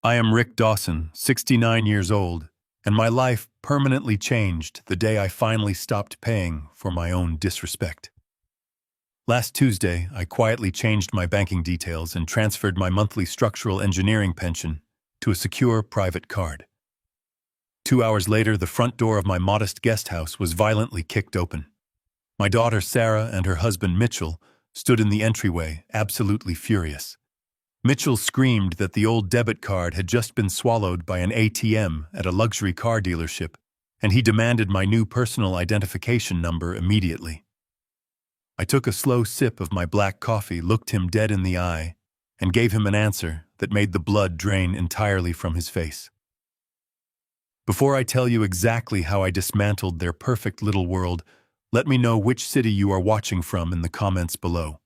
I am Rick Dawson, 69 years old, and my life permanently changed the day I finally stopped paying for my own disrespect. Last Tuesday, I quietly changed my banking details and transferred my monthly structural engineering pension to a secure private card. 2 hours later, the front door of my modest guest house was violently kicked open. My daughter Sarah and her husband Mitchell stood in the entryway, absolutely furious. Mitchell screamed that the old debit card had just been swallowed by an ATM at a luxury car dealership, and he demanded my new personal identification number immediately. I took a slow sip of my black coffee, looked him dead in the eye, and gave him an answer that made the blood drain entirely from his face. Before I tell you exactly how I dismantled their perfect little world, let me know which city you are watching from in the comments below.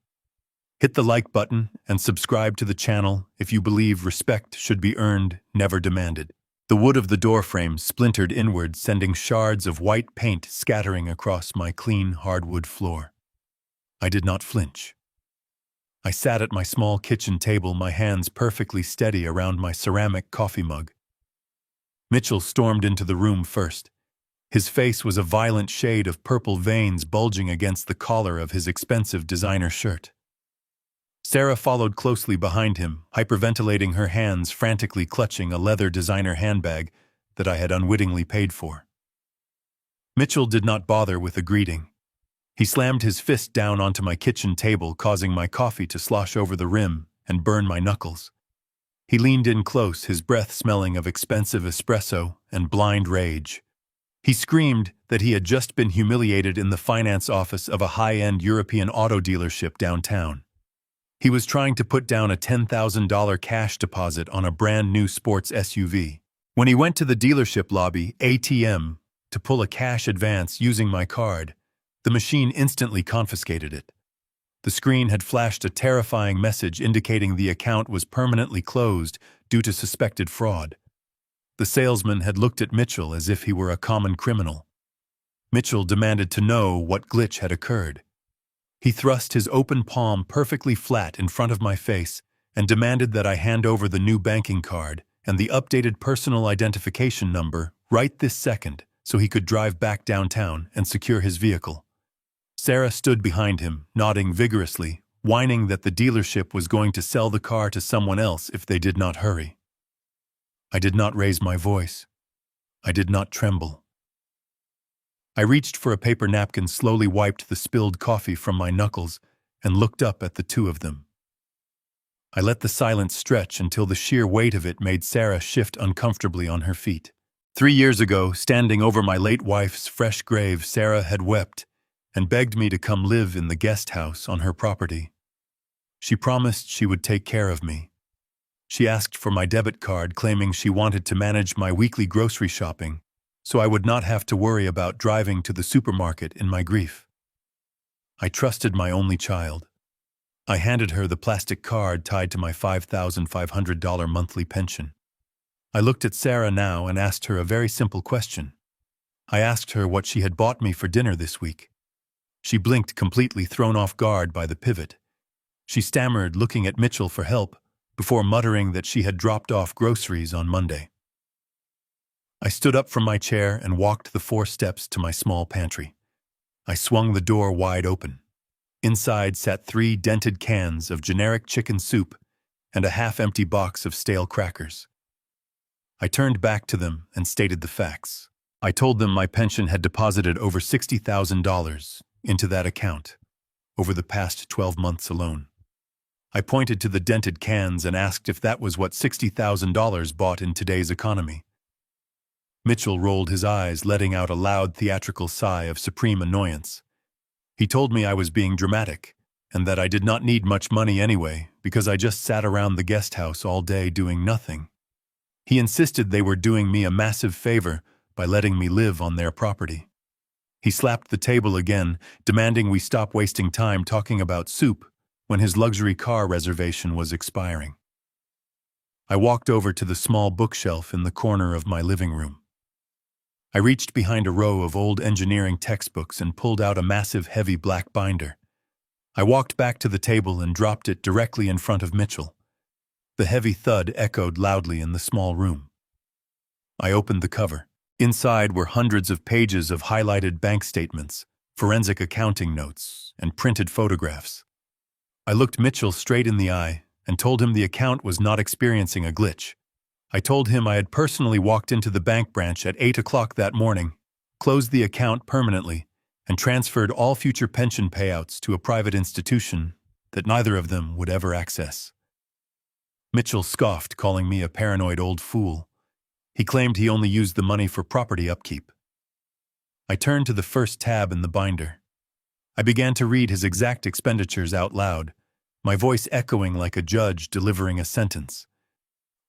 Hit the like button and subscribe to the channel if you believe respect should be earned, never demanded. The wood of the doorframe splintered inward, sending shards of white paint scattering across my clean hardwood floor. I did not flinch. I sat at my small kitchen table, my hands perfectly steady around my ceramic coffee mug. Mitchell stormed into the room first. His face was a violent shade of purple, veins bulging against the collar of his expensive designer shirt. Sarah followed closely behind him, hyperventilating, her hands frantically clutching a leather designer handbag that I had unwittingly paid for. Mitchell did not bother with a greeting. He slammed his fist down onto my kitchen table, causing my coffee to slosh over the rim and burn my knuckles. He leaned in close, his breath smelling of expensive espresso and blind rage. He screamed that he had just been humiliated in the finance office of a high-end European auto dealership downtown. He was trying to put down a $10,000 cash deposit on a brand-new sports SUV. When he went to the dealership lobby ATM to pull a cash advance using my card, the machine instantly confiscated it. The screen had flashed a terrifying message indicating the account was permanently closed due to suspected fraud. The salesman had looked at Mitchell as if he were a common criminal. Mitchell demanded to know what glitch had occurred. He thrust his open palm perfectly flat in front of my face and demanded that I hand over the new banking card and the updated personal identification number right this second so he could drive back downtown and secure his vehicle. Sarah stood behind him, nodding vigorously, whining that the dealership was going to sell the car to someone else if they did not hurry. I did not raise my voice. I did not tremble. I reached for a paper napkin, slowly wiped the spilled coffee from my knuckles, and looked up at the two of them. I let the silence stretch until the sheer weight of it made Sarah shift uncomfortably on her feet. 3 years ago, standing over my late wife's fresh grave, Sarah had wept and begged me to come live in the guest house on her property. She promised she would take care of me. She asked for my debit card, claiming she wanted to manage my weekly grocery shopping, so I would not have to worry about driving to the supermarket in my grief. I trusted my only child. I handed her the plastic card tied to my $5,500 monthly pension. I looked at Sarah now and asked her a very simple question. I asked her what she had bought me for dinner this week. She blinked, completely thrown off guard by the pivot. She stammered, looking at Mitchell for help, before muttering that she had dropped off groceries on Monday. I stood up from my chair and walked the 4 steps to my small pantry. I swung the door wide open. Inside sat 3 dented cans of generic chicken soup and a half-empty box of stale crackers. I turned back to them and stated the facts. I told them my pension had deposited over $60,000 into that account over the past 12 months alone. I pointed to the dented cans and asked if that was what $60,000 bought in today's economy. Mitchell rolled his eyes, letting out a loud theatrical sigh of supreme annoyance. He told me I was being dramatic, and that I did not need much money anyway, because I just sat around the guest house all day doing nothing. He insisted they were doing me a massive favor by letting me live on their property. He slapped the table again, demanding we stop wasting time talking about soup when his luxury car reservation was expiring. I walked over to the small bookshelf in the corner of my living room. I reached behind a row of old engineering textbooks and pulled out a massive, heavy black binder. I walked back to the table and dropped it directly in front of Mitchell. The heavy thud echoed loudly in the small room. I opened the cover. Inside were hundreds of pages of highlighted bank statements, forensic accounting notes, and printed photographs. I looked Mitchell straight in the eye and told him the account was not experiencing a glitch. I told him I had personally walked into the bank branch at 8 o'clock that morning, closed the account permanently, and transferred all future pension payouts to a private institution that neither of them would ever access. Mitchell scoffed, calling me a paranoid old fool. He claimed he only used the money for property upkeep. I turned to the first tab in the binder. I began to read his exact expenditures out loud, my voice echoing like a judge delivering a sentence.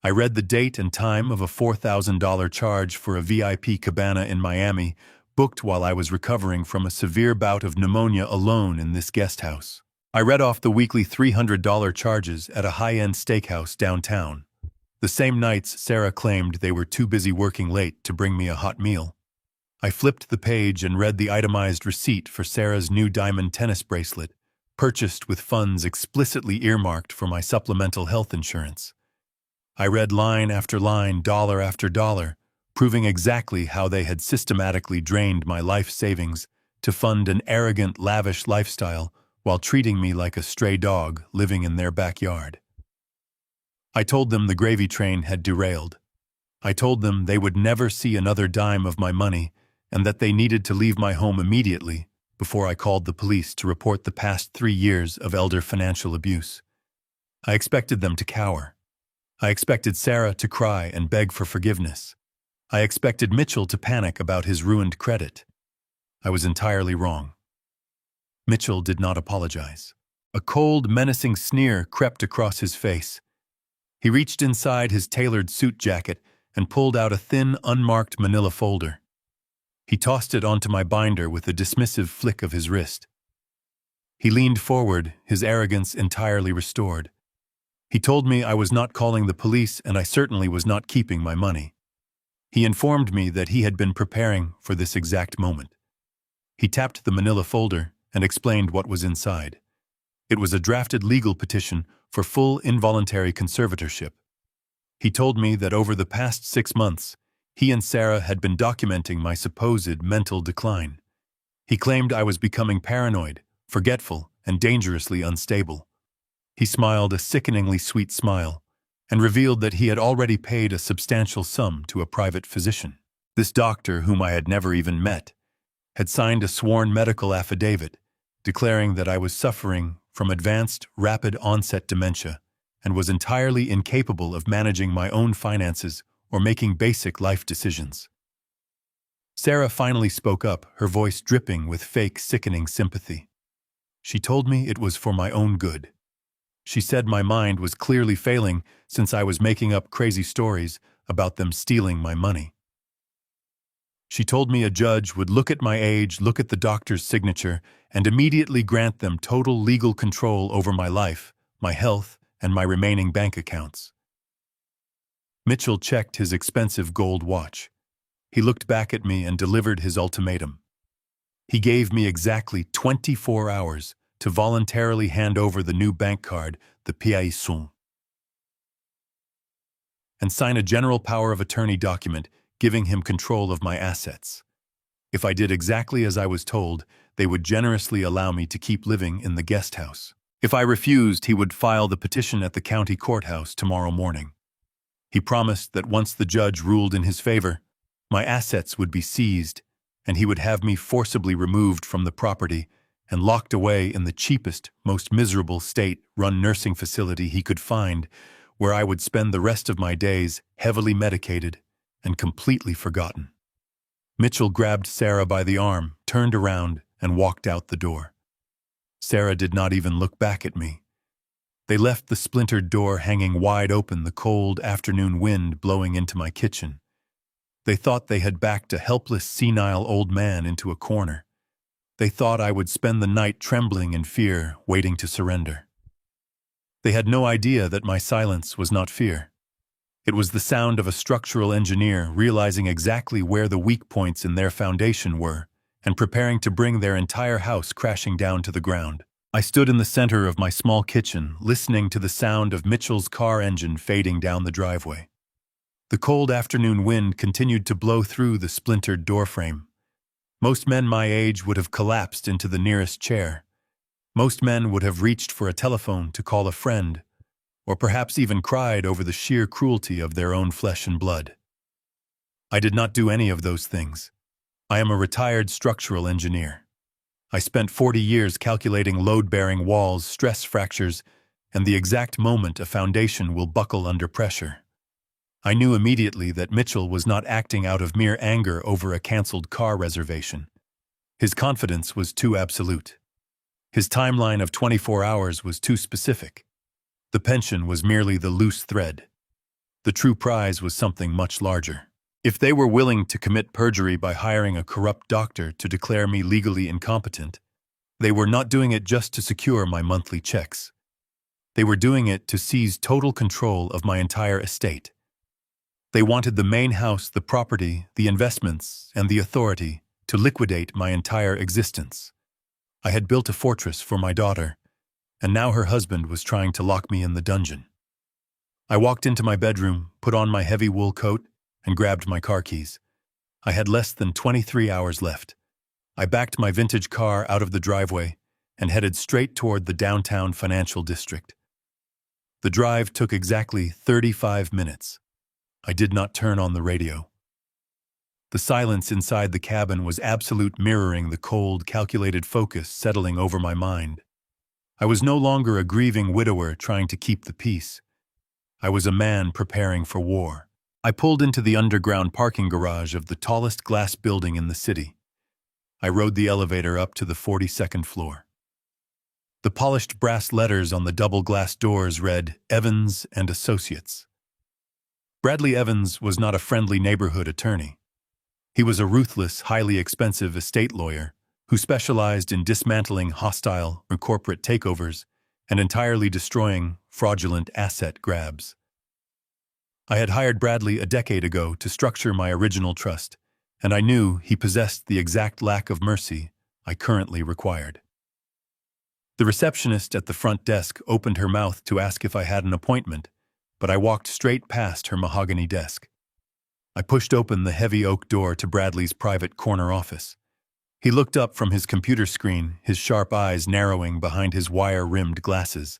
I read the date and time of a $4,000 charge for a VIP cabana in Miami, booked while I was recovering from a severe bout of pneumonia alone in this guest house. I read off the weekly $300 charges at a high-end steakhouse downtown. The same nights Sarah claimed they were too busy working late to bring me a hot meal. I flipped the page and read the itemized receipt for Sarah's new diamond tennis bracelet, purchased with funds explicitly earmarked for my supplemental health insurance. I read line after line, dollar after dollar, proving exactly how they had systematically drained my life savings to fund an arrogant, lavish lifestyle while treating me like a stray dog living in their backyard. I told them the gravy train had derailed. I told them they would never see another dime of my money and that they needed to leave my home immediately before I called the police to report the past 3 years of elder financial abuse. I expected them to cower. I expected Sarah to cry and beg for forgiveness. I expected Mitchell to panic about his ruined credit. I was entirely wrong. Mitchell did not apologize. A cold, menacing sneer crept across his face. He reached inside his tailored suit jacket and pulled out a thin, unmarked manila folder. He tossed it onto my binder with a dismissive flick of his wrist. He leaned forward, his arrogance entirely restored. He told me I was not calling the police and I certainly was not keeping my money. He informed me that he had been preparing for this exact moment. He tapped the manila folder and explained what was inside. It was a drafted legal petition for full involuntary conservatorship. He told me that over the past 6 months, he and Sarah had been documenting my supposed mental decline. He claimed I was becoming paranoid, forgetful, and dangerously unstable. He smiled a sickeningly sweet smile and revealed that he had already paid a substantial sum to a private physician. This doctor, whom I had never even met, had signed a sworn medical affidavit declaring that I was suffering from advanced, rapid-onset dementia and was entirely incapable of managing my own finances or making basic life decisions. Sarah finally spoke up, her voice dripping with fake, sickening sympathy. She told me it was for my own good. She said my mind was clearly failing since I was making up crazy stories about them stealing my money. She told me a judge would look at my age, look at the doctor's signature, and immediately grant them total legal control over my life, my health, and my remaining bank accounts. Mitchell checked his expensive gold watch. He looked back at me and delivered his ultimatum. He gave me exactly 24 hours to voluntarily hand over the new bank card, the PAISON, and sign a general power of attorney document giving him control of my assets. If I did exactly as I was told, they would generously allow me to keep living in the guest house. If I refused, he would file the petition at the county courthouse tomorrow morning. He promised that once the judge ruled in his favor, my assets would be seized, and he would have me forcibly removed from the property and locked away in the cheapest, most miserable state-run nursing facility he could find, where I would spend the rest of my days heavily medicated and completely forgotten. Mitchell grabbed Sarah by the arm, turned around, and walked out the door. Sarah did not even look back at me. They left the splintered door hanging wide open, the cold afternoon wind blowing into my kitchen. They thought they had backed a helpless, senile old man into a corner. They thought I would spend the night trembling in fear, waiting to surrender. They had no idea that my silence was not fear. It was the sound of a structural engineer realizing exactly where the weak points in their foundation were and preparing to bring their entire house crashing down to the ground. I stood in the center of my small kitchen, listening to the sound of Mitchell's car engine fading down the driveway. The cold afternoon wind continued to blow through the splintered doorframe. Most men my age would have collapsed into the nearest chair. Most men would have reached for a telephone to call a friend, or perhaps even cried over the sheer cruelty of their own flesh and blood. I did not do any of those things. I am a retired structural engineer. I spent 40 years calculating load-bearing walls, stress fractures, and the exact moment a foundation will buckle under pressure. I knew immediately that Mitchell was not acting out of mere anger over a canceled car reservation. His confidence was too absolute. His timeline of 24 hours was too specific. The pension was merely the loose thread. The true prize was something much larger. If they were willing to commit perjury by hiring a corrupt doctor to declare me legally incompetent, they were not doing it just to secure my monthly checks. They were doing it to seize total control of my entire estate. They wanted the main house, the property, the investments, and the authority to liquidate my entire existence. I had built a fortress for my daughter, and now her husband was trying to lock me in the dungeon. I walked into my bedroom, put on my heavy wool coat, and grabbed my car keys. I had less than 23 hours left. I backed my vintage car out of the driveway and headed straight toward the downtown financial district. The drive took exactly 35 minutes. I did not turn on the radio. The silence inside the cabin was absolute, mirroring the cold, calculated focus settling over my mind. I was no longer a grieving widower trying to keep the peace. I was a man preparing for war. I pulled into the underground parking garage of the tallest glass building in the city. I rode the elevator up to the 42nd floor. The polished brass letters on the double glass doors read, "Evans and Associates." Bradley Evans was not a friendly neighborhood attorney. He was a ruthless, highly expensive estate lawyer who specialized in dismantling hostile or corporate takeovers and entirely destroying fraudulent asset grabs. I had hired Bradley a decade ago to structure my original trust, and I knew he possessed the exact lack of mercy I currently required. The receptionist at the front desk opened her mouth to ask if I had an appointment, but I walked straight past her mahogany desk. I pushed open the heavy oak door to Bradley's private corner office. He looked up from his computer screen, his sharp eyes narrowing behind his wire-rimmed glasses.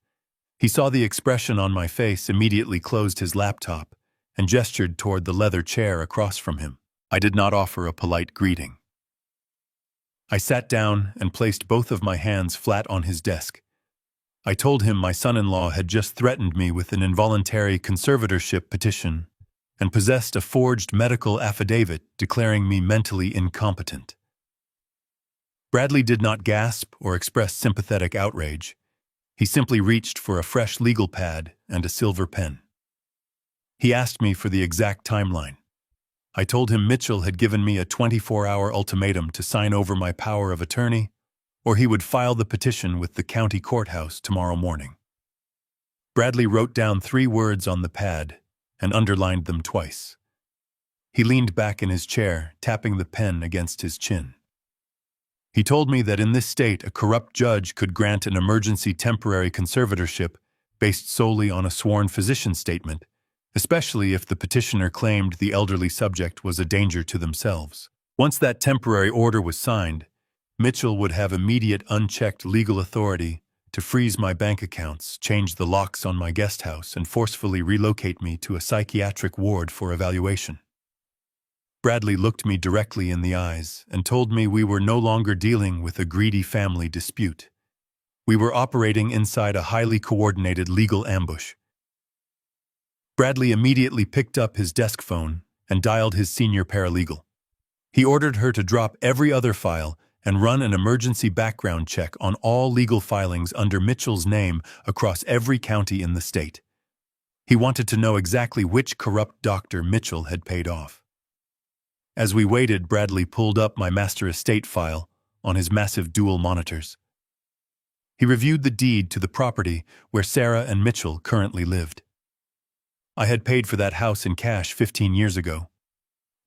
He saw the expression on my face, immediately closed his laptop, and gestured toward the leather chair across from him. I did not offer a polite greeting. I sat down and placed both of my hands flat on his desk. I told him my son-in-law had just threatened me with an involuntary conservatorship petition and possessed a forged medical affidavit declaring me mentally incompetent. Bradley did not gasp or express sympathetic outrage. He simply reached for a fresh legal pad and a silver pen. He asked me for the exact timeline. I told him Mitchell had given me a 24-hour ultimatum to sign over my power of attorney, or he would file the petition with the county courthouse tomorrow morning. Bradley wrote down 3 words on the pad and underlined them twice. He leaned back in his chair, tapping the pen against his chin. He told me that in this state, a corrupt judge could grant an emergency temporary conservatorship based solely on a sworn physician statement, especially if the petitioner claimed the elderly subject was a danger to themselves. Once that temporary order was signed, Mitchell would have immediate unchecked legal authority to freeze my bank accounts, change the locks on my guest house, and forcefully relocate me to a psychiatric ward for evaluation. Bradley looked me directly in the eyes and told me we were no longer dealing with a greedy family dispute. We were operating inside a highly coordinated legal ambush. Bradley immediately picked up his desk phone and dialed his senior paralegal. He ordered her to drop every other file and run an emergency background check on all legal filings under Mitchell's name across every county in the state. He wanted to know exactly which corrupt doctor Mitchell had paid off. As we waited, Bradley pulled up my master estate file on his massive dual monitors. He reviewed the deed to the property where Sarah and Mitchell currently lived. I had paid for that house in cash 15 years ago.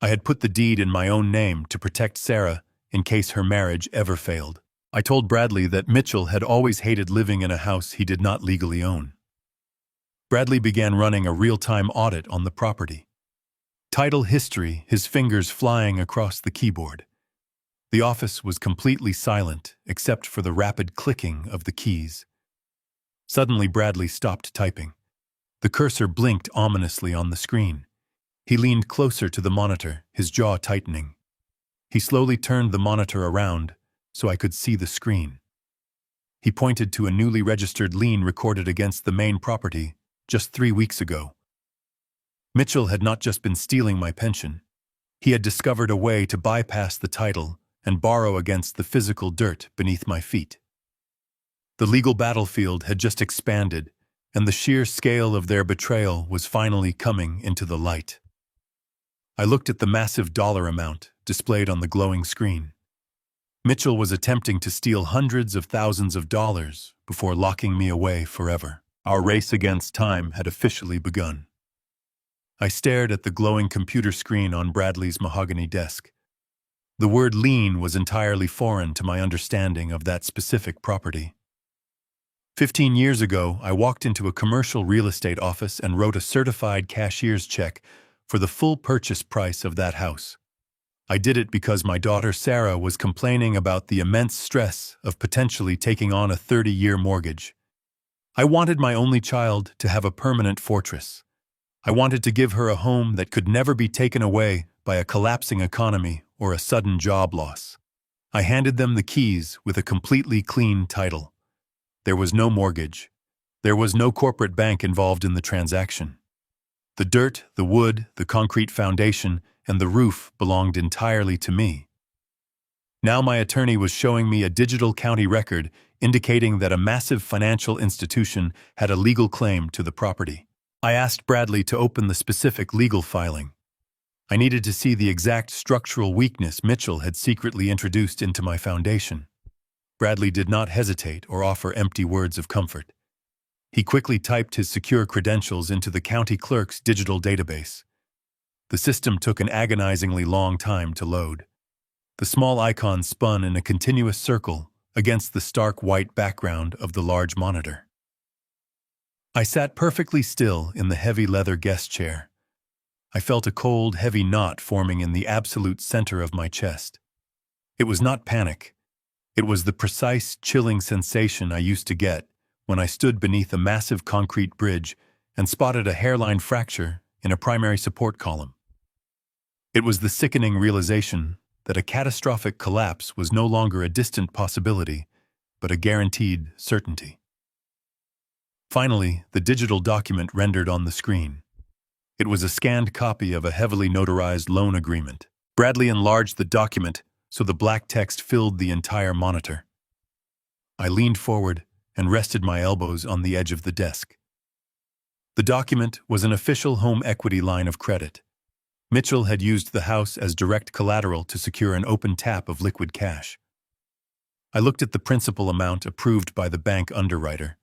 I had put the deed in my own name to protect Sarah in case her marriage ever failed. I told Bradley that Mitchell had always hated living in a house he did not legally own. Bradley began running a real-time audit on the property. Title history, his fingers flying across the keyboard. The office was completely silent, except for the rapid clicking of the keys. Suddenly, Bradley stopped typing. The cursor blinked ominously on the screen. He leaned closer to the monitor, his jaw tightening. He slowly turned the monitor around so I could see the screen. He pointed to a newly registered lien recorded against the main property just 3 weeks ago. Mitchell had not just been stealing my pension. He had discovered a way to bypass the title and borrow against the physical dirt beneath my feet. The legal battlefield had just expanded, and the sheer scale of their betrayal was finally coming into the light. I looked at the massive dollar amount displayed on the glowing screen. Mitchell was attempting to steal hundreds of thousands of dollars before locking me away forever. Our race against time had officially begun. I stared at the glowing computer screen on Bradley's mahogany desk. The word lien was entirely foreign to my understanding of that specific property. 15 years ago, I walked into a commercial real estate office and wrote a certified cashier's check for the full purchase price of that house. I did it because my daughter Sarah was complaining about the immense stress of potentially taking on a 30-year mortgage. I wanted my only child to have a permanent fortress. I wanted to give her a home that could never be taken away by a collapsing economy or a sudden job loss. I handed them the keys with a completely clean title. There was no mortgage. There was no corporate bank involved in the transaction. The dirt, the wood, the concrete foundation, and the roof belonged entirely to me. Now my attorney was showing me a digital county record indicating that a massive financial institution had a legal claim to the property. I asked Bradley to open the specific legal filing. I needed to see the exact structural weakness Mitchell had secretly introduced into my foundation. Bradley did not hesitate or offer empty words of comfort. He quickly typed his secure credentials into the county clerk's digital database. The system took an agonizingly long time to load. The small icon spun in a continuous circle against the stark white background of the large monitor. I sat perfectly still in the heavy leather guest chair. I felt a cold, heavy knot forming in the absolute center of my chest. It was not panic. It was the precise, chilling sensation I used to get when I stood beneath a massive concrete bridge and spotted a hairline fracture in a primary support column. It was the sickening realization that a catastrophic collapse was no longer a distant possibility, but a guaranteed certainty. Finally, the digital document rendered on the screen. It was a scanned copy of a heavily notarized loan agreement. Bradley enlarged the document so the black text filled the entire monitor. I leaned forward and rested my elbows on the edge of the desk. The document was an official home equity line of credit. Mitchell had used the house as direct collateral to secure an open tap of liquid cash. I looked at the principal amount approved by the bank underwriter.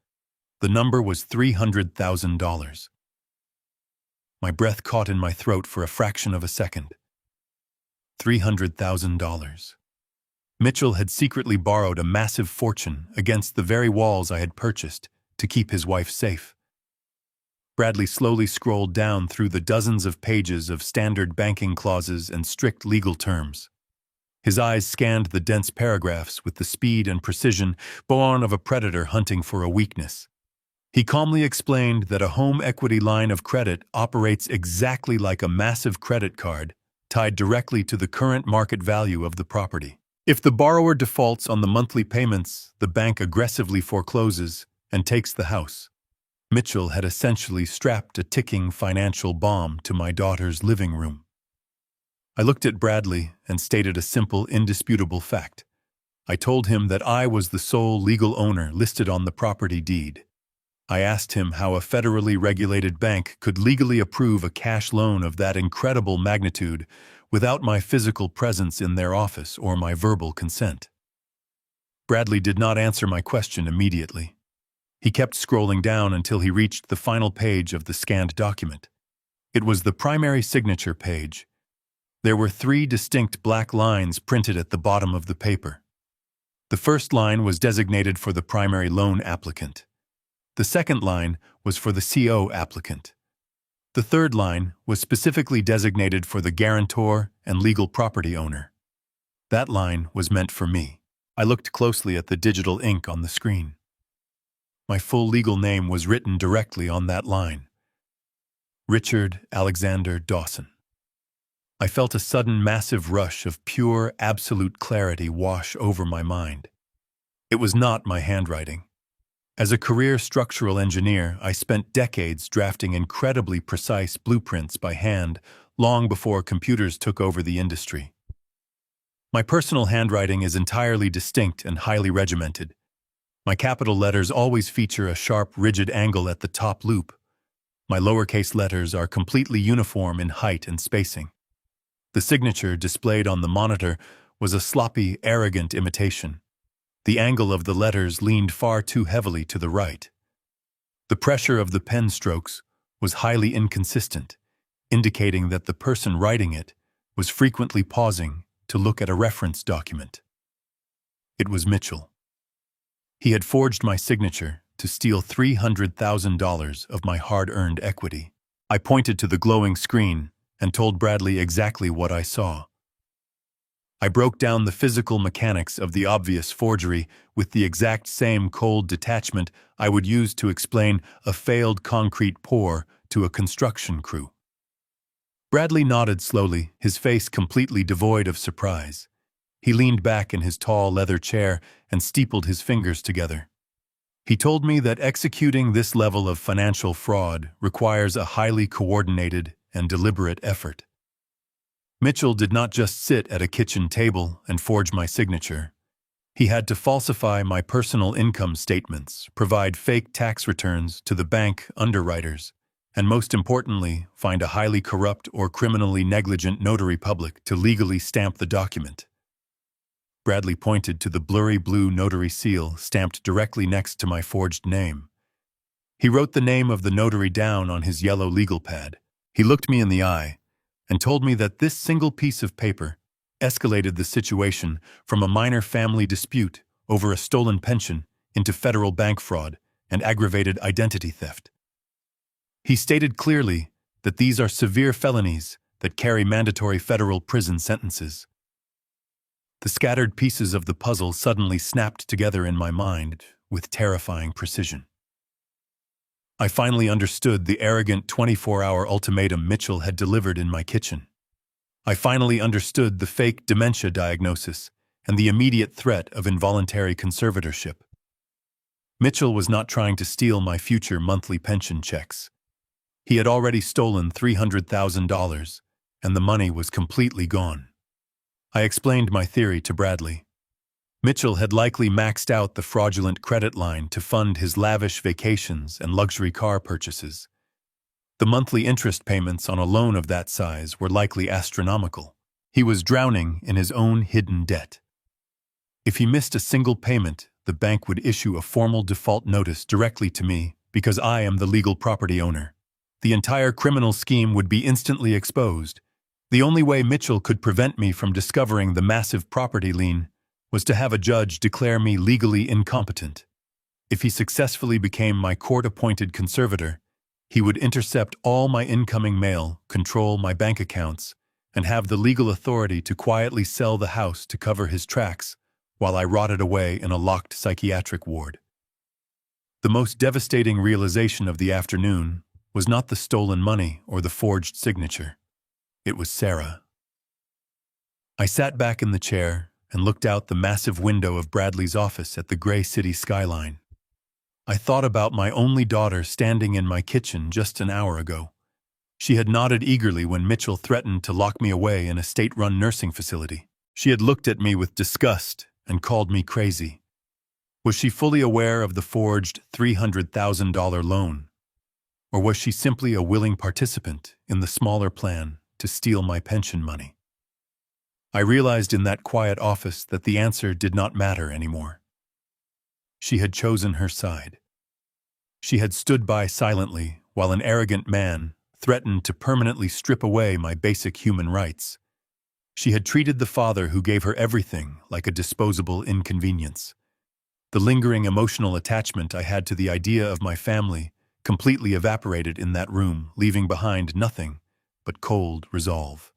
The number was $300,000. My breath caught in my throat for a fraction of a second. $300,000. Mitchell had secretly borrowed a massive fortune against the very walls I had purchased to keep his wife safe. Bradley slowly scrolled down through the dozens of pages of standard banking clauses and strict legal terms. His eyes scanned the dense paragraphs with the speed and precision born of a predator hunting for a weakness. He calmly explained that a home equity line of credit operates exactly like a massive credit card, tied directly to the current market value of the property. If the borrower defaults on the monthly payments, the bank aggressively forecloses and takes the house. Mitchell had essentially strapped a ticking financial bomb to my daughter's living room. I looked at Bradley and stated a simple, indisputable fact. I told him that I was the sole legal owner listed on the property deed. I asked him how a federally regulated bank could legally approve a cash loan of that incredible magnitude without my physical presence in their office or my verbal consent. Bradley did not answer my question immediately. He kept scrolling down until he reached the final page of the scanned document. It was the primary signature page. There were 3 distinct black lines printed at the bottom of the paper. The first line was designated for the primary loan applicant. The second line was for the CO applicant. The third line was specifically designated for the guarantor and legal property owner. That line was meant for me. I looked closely at the digital ink on the screen. My full legal name was written directly on that line. Richard Alexander Dawson. I felt a sudden massive rush of pure, absolute clarity wash over my mind. It was not my handwriting. As a career structural engineer, I spent decades drafting incredibly precise blueprints by hand, long before computers took over the industry. My personal handwriting is entirely distinct and highly regimented. My capital letters always feature a sharp, rigid angle at the top loop. My lowercase letters are completely uniform in height and spacing. The signature displayed on the monitor was a sloppy, arrogant imitation. The angle of the letters leaned far too heavily to the right. The pressure of the pen strokes was highly inconsistent, indicating that the person writing it was frequently pausing to look at a reference document. It was Mitchell. He had forged my signature to steal $300,000 of my hard-earned equity. I pointed to the glowing screen and told Bradley exactly what I saw. I broke down the physical mechanics of the obvious forgery with the exact same cold detachment I would use to explain a failed concrete pour to a construction crew. Bradley nodded slowly, his face completely devoid of surprise. He leaned back in his tall leather chair and steepled his fingers together. He told me that executing this level of financial fraud requires a highly coordinated and deliberate effort. Mitchell did not just sit at a kitchen table and forge my signature. He had to falsify my personal income statements, provide fake tax returns to the bank underwriters, and most importantly, find a highly corrupt or criminally negligent notary public to legally stamp the document. Bradley pointed to the blurry blue notary seal stamped directly next to my forged name. He wrote the name of the notary down on his yellow legal pad. He looked me in the eye and told me that this single piece of paper escalated the situation from a minor family dispute over a stolen pension into federal bank fraud and aggravated identity theft. He stated clearly that these are severe felonies that carry mandatory federal prison sentences. The scattered pieces of the puzzle suddenly snapped together in my mind with terrifying precision. I finally understood the arrogant 24-hour ultimatum Mitchell had delivered in my kitchen. I finally understood the fake dementia diagnosis and the immediate threat of involuntary conservatorship. Mitchell was not trying to steal my future monthly pension checks. He had already stolen $300,000, and the money was completely gone. I explained my theory to Bradley. Mitchell had likely maxed out the fraudulent credit line to fund his lavish vacations and luxury car purchases. The monthly interest payments on a loan of that size were likely astronomical. He was drowning in his own hidden debt. If he missed a single payment, the bank would issue a formal default notice directly to me because I am the legal property owner. The entire criminal scheme would be instantly exposed. The only way Mitchell could prevent me from discovering the massive property lien was to have a judge declare me legally incompetent. If he successfully became my court-appointed conservator, he would intercept all my incoming mail, control my bank accounts, and have the legal authority to quietly sell the house to cover his tracks while I rotted away in a locked psychiatric ward. The most devastating realization of the afternoon was not the stolen money or the forged signature. It was Sarah. I sat back in the chair and looked out the massive window of Bradley's office at the gray city skyline. I thought about my only daughter standing in my kitchen just an hour ago. She had nodded eagerly when Mitchell threatened to lock me away in a state-run nursing facility. She had looked at me with disgust and called me crazy. Was she fully aware of the forged $300,000 loan? Or was she simply a willing participant in the smaller plan to steal my pension money? I realized in that quiet office that the answer did not matter anymore. She had chosen her side. She had stood by silently while an arrogant man threatened to permanently strip away my basic human rights. She had treated the father who gave her everything like a disposable inconvenience. The lingering emotional attachment I had to the idea of my family completely evaporated in that room, leaving behind nothing but cold resolve.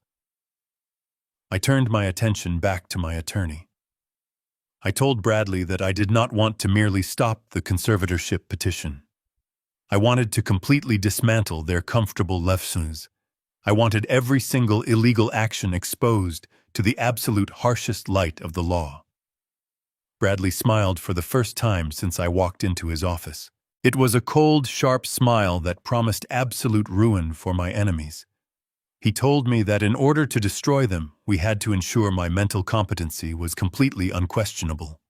I turned my attention back to my attorney. I told Bradley that I did not want to merely stop the conservatorship petition. I wanted to completely dismantle their comfortable leftsuns. I wanted every single illegal action exposed to the absolute harshest light of the law. Bradley smiled for the first time since I walked into his office. It was a cold, sharp smile that promised absolute ruin for my enemies. He told me that in order to destroy them, we had to ensure my mental competency was completely unquestionable.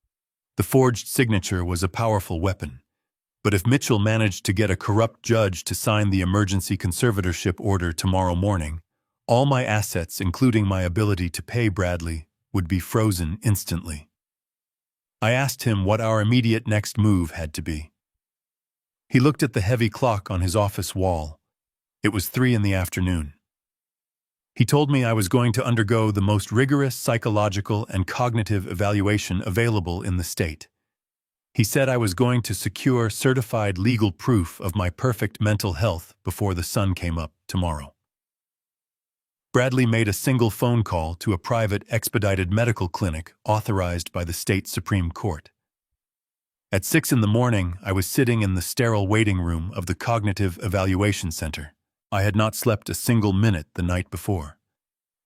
The forged signature was a powerful weapon. But if Mitchell managed to get a corrupt judge to sign the emergency conservatorship order tomorrow morning, all my assets, including my ability to pay Bradley, would be frozen instantly. I asked him what our immediate next move had to be. He looked at the heavy clock on his office wall. It was 3 p.m. He told me I was going to undergo the most rigorous psychological and cognitive evaluation available in the state. He said I was going to secure certified legal proof of my perfect mental health before the sun came up tomorrow. Bradley made a single phone call to a private expedited medical clinic authorized by the state Supreme Court. At 6 a.m, I was sitting in the sterile waiting room of the Cognitive Evaluation Center. I had not slept a single minute the night before.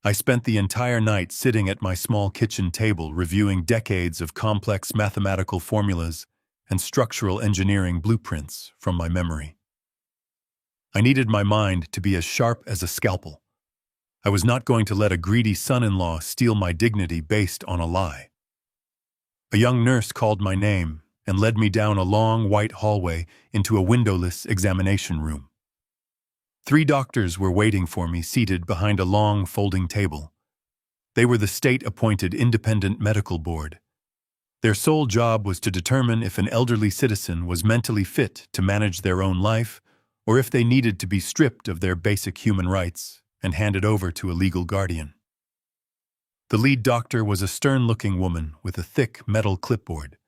I spent the entire night sitting at my small kitchen table reviewing decades of complex mathematical formulas and structural engineering blueprints from my memory. I needed my mind to be as sharp as a scalpel. I was not going to let a greedy son-in-law steal my dignity based on a lie. A young nurse called my name and led me down a long white hallway into a windowless examination room. 3 doctors were waiting for me seated behind a long folding table. They were the state-appointed independent medical board. Their sole job was to determine if an elderly citizen was mentally fit to manage their own life or if they needed to be stripped of their basic human rights and handed over to a legal guardian. The lead doctor was a stern-looking woman with a thick metal clipboard.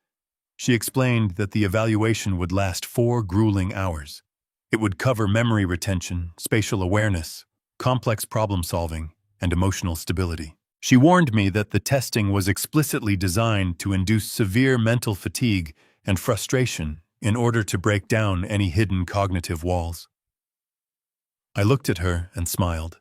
She explained that the evaluation would last 4 grueling hours. It would cover memory retention, spatial awareness, complex problem-solving, and emotional stability. She warned me that the testing was explicitly designed to induce severe mental fatigue and frustration in order to break down any hidden cognitive walls. I looked at her and smiled.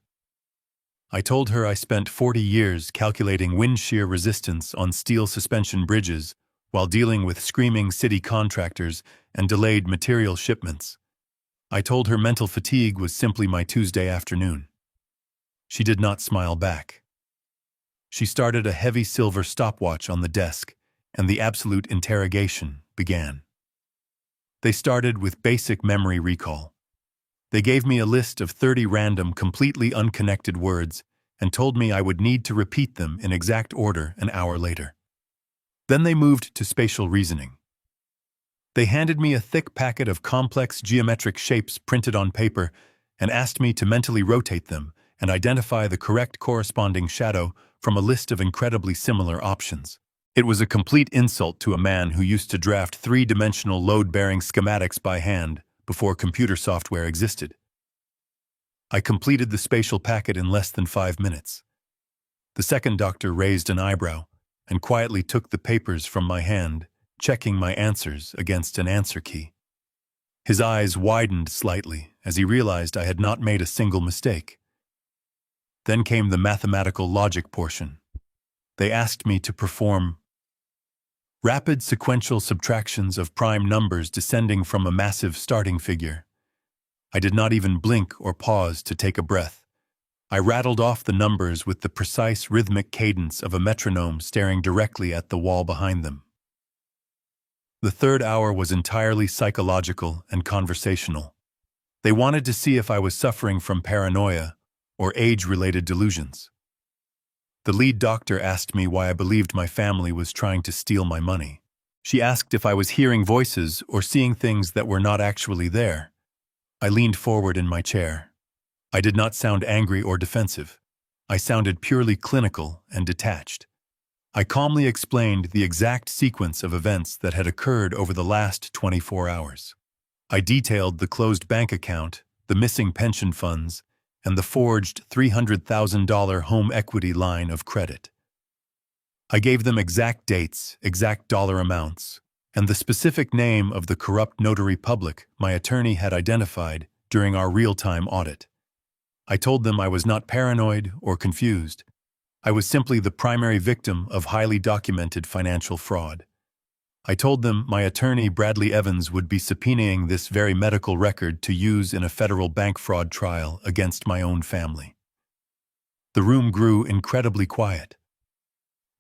I told her I spent 40 years calculating wind shear resistance on steel suspension bridges while dealing with screaming city contractors and delayed material shipments. I told her mental fatigue was simply my Tuesday afternoon. She did not smile back. She started a heavy silver stopwatch on the desk, and the absolute interrogation began. They started with basic memory recall. They gave me a list of 30 random, completely unconnected words and told me I would need to repeat them in exact order an hour later. Then they moved to spatial reasoning. They handed me a thick packet of complex geometric shapes printed on paper and asked me to mentally rotate them and identify the correct corresponding shadow from a list of incredibly similar options. It was a complete insult to a man who used to draft 3-dimensional load-bearing schematics by hand before computer software existed. I completed the spatial packet in less than 5 minutes. The second doctor raised an eyebrow and quietly took the papers from my hand, checking my answers against an answer key. His eyes widened slightly as he realized I had not made a single mistake. Then came the mathematical logic portion. They asked me to perform rapid sequential subtractions of prime numbers descending from a massive starting figure. I did not even blink or pause to take a breath. I rattled off the numbers with the precise rhythmic cadence of a metronome staring directly at the wall behind them. The third hour was entirely psychological and conversational. They wanted to see if I was suffering from paranoia or age-related delusions. The lead doctor asked me why I believed my family was trying to steal my money. She asked if I was hearing voices or seeing things that were not actually there. I leaned forward in my chair. I did not sound angry or defensive. I sounded purely clinical and detached. I calmly explained the exact sequence of events that had occurred over the last 24 hours. I detailed the closed bank account, the missing pension funds, and the forged $300,000 home equity line of credit. I gave them exact dates, exact dollar amounts, and the specific name of the corrupt notary public my attorney had identified during our real-time audit. I told them I was not paranoid or confused. I was simply the primary victim of highly documented financial fraud. I told them my attorney Bradley Evans would be subpoenaing this very medical record to use in a federal bank fraud trial against my own family. The room grew incredibly quiet.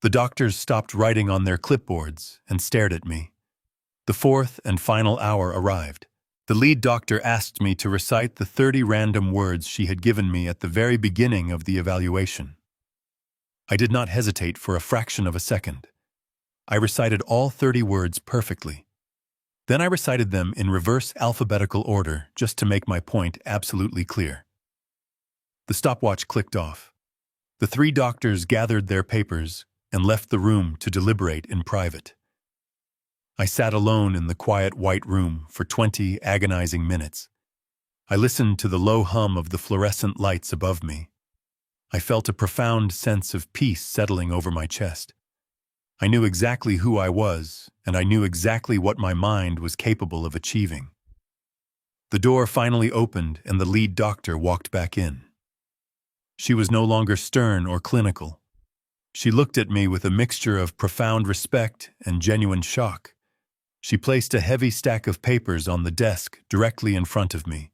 The doctors stopped writing on their clipboards and stared at me. The fourth and final hour arrived. The lead doctor asked me to recite the 30 random words she had given me at the very beginning of the evaluation. I did not hesitate for a fraction of a second. I recited all 30 words perfectly. Then I recited them in reverse alphabetical order just to make my point absolutely clear. The stopwatch clicked off. The three doctors gathered their papers and left the room to deliberate in private. I sat alone in the quiet white room for 20 agonizing minutes. I listened to the low hum of the fluorescent lights above me. I felt a profound sense of peace settling over my chest. I knew exactly who I was, and I knew exactly what my mind was capable of achieving. The door finally opened and the lead doctor walked back in. She was no longer stern or clinical. She looked at me with a mixture of profound respect and genuine shock. She placed a heavy stack of papers on the desk directly in front of me.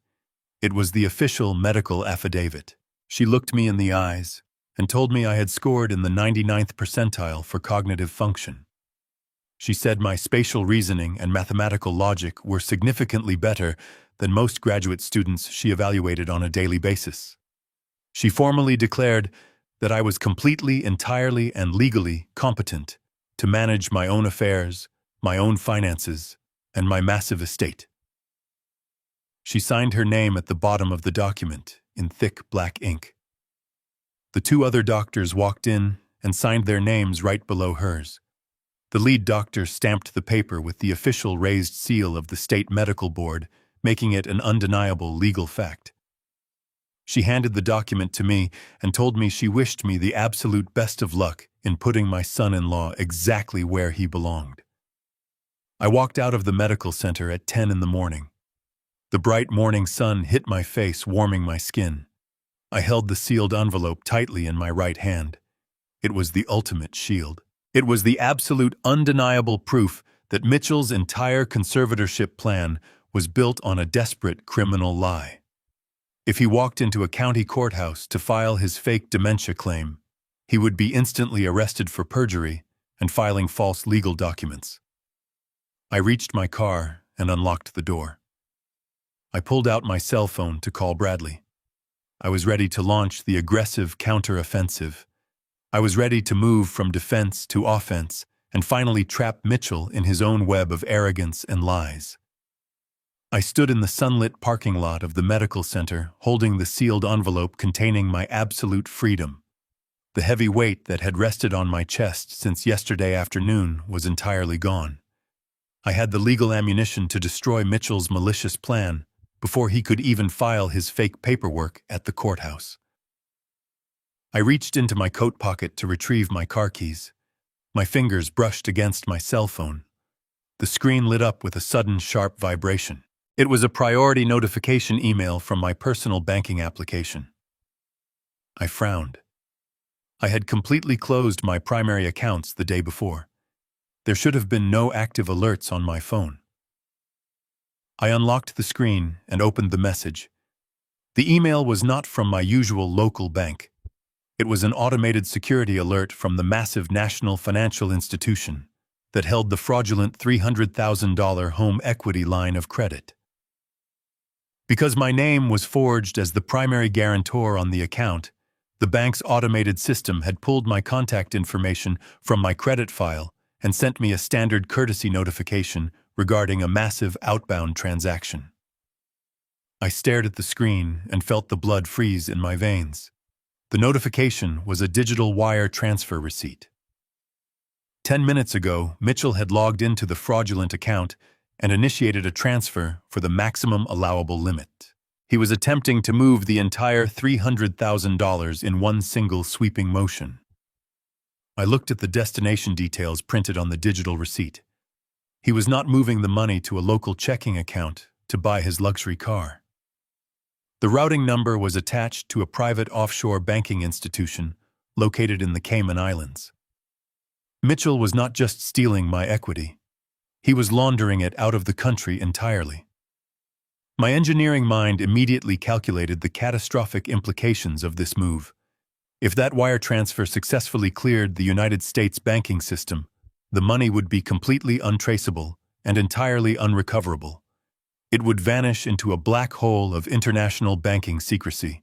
It was the official medical affidavit. She looked me in the eyes and told me I had scored in the 99th percentile for cognitive function. She said my spatial reasoning and mathematical logic were significantly better than most graduate students she evaluated on a daily basis. She formally declared that I was completely, entirely, and legally competent to manage my own affairs, my own finances, and my massive estate. She signed her name at the bottom of the document in thick black ink. The two other doctors walked in and signed their names right below hers. The lead doctor stamped the paper with the official raised seal of the state medical board, making it an undeniable legal fact. She handed the document to me and told me she wished me the absolute best of luck in putting my son-in-law exactly where he belonged. I walked out of the medical center at 10 in the morning. The bright morning sun hit my face, warming my skin. I held the sealed envelope tightly in my right hand. It was the ultimate shield. It was the absolute undeniable proof that Mitchell's entire conservatorship plan was built on a desperate criminal lie. If he walked into a county courthouse to file his fake dementia claim, he would be instantly arrested for perjury and filing false legal documents. I reached my car and unlocked the door. I pulled out my cell phone to call Bradley. I was ready to launch the aggressive counter-offensive. I was ready to move from defense to offense and finally trap Mitchell in his own web of arrogance and lies. I stood in the sunlit parking lot of the medical center, holding the sealed envelope containing my absolute freedom. The heavy weight that had rested on my chest since yesterday afternoon was entirely gone. I had the legal ammunition to destroy Mitchell's malicious plan before he could even file his fake paperwork at the courthouse. I reached into my coat pocket to retrieve my car keys. My fingers brushed against my cell phone. The screen lit up with a sudden sharp vibration. It was a priority notification email from my personal banking application. I frowned. I had completely closed my primary accounts the day before. There should have been no active alerts on my phone. I unlocked the screen and opened the message. The email was not from my usual local bank. It was an automated security alert from the massive national financial institution that held the fraudulent $300,000 home equity line of credit. Because my name was forged as the primary guarantor on the account, the bank's automated system had pulled my contact information from my credit file and sent me a standard courtesy notification regarding a massive outbound transaction. I stared at the screen and felt the blood freeze in my veins. The notification was a digital wire transfer receipt. 10 minutes ago, Mitchell had logged into the fraudulent account and initiated a transfer for the maximum allowable limit. He was attempting to move the entire $300,000 in one single sweeping motion. I looked at the destination details printed on the digital receipt. He was not moving the money to a local checking account to buy his luxury car. The routing number was attached to a private offshore banking institution located in the Cayman Islands. Mitchell was not just stealing my equity. He was laundering it out of the country entirely. My engineering mind immediately calculated the catastrophic implications of this move. If that wire transfer successfully cleared the United States banking system, the money would be completely untraceable and entirely unrecoverable. It would vanish into a black hole of international banking secrecy.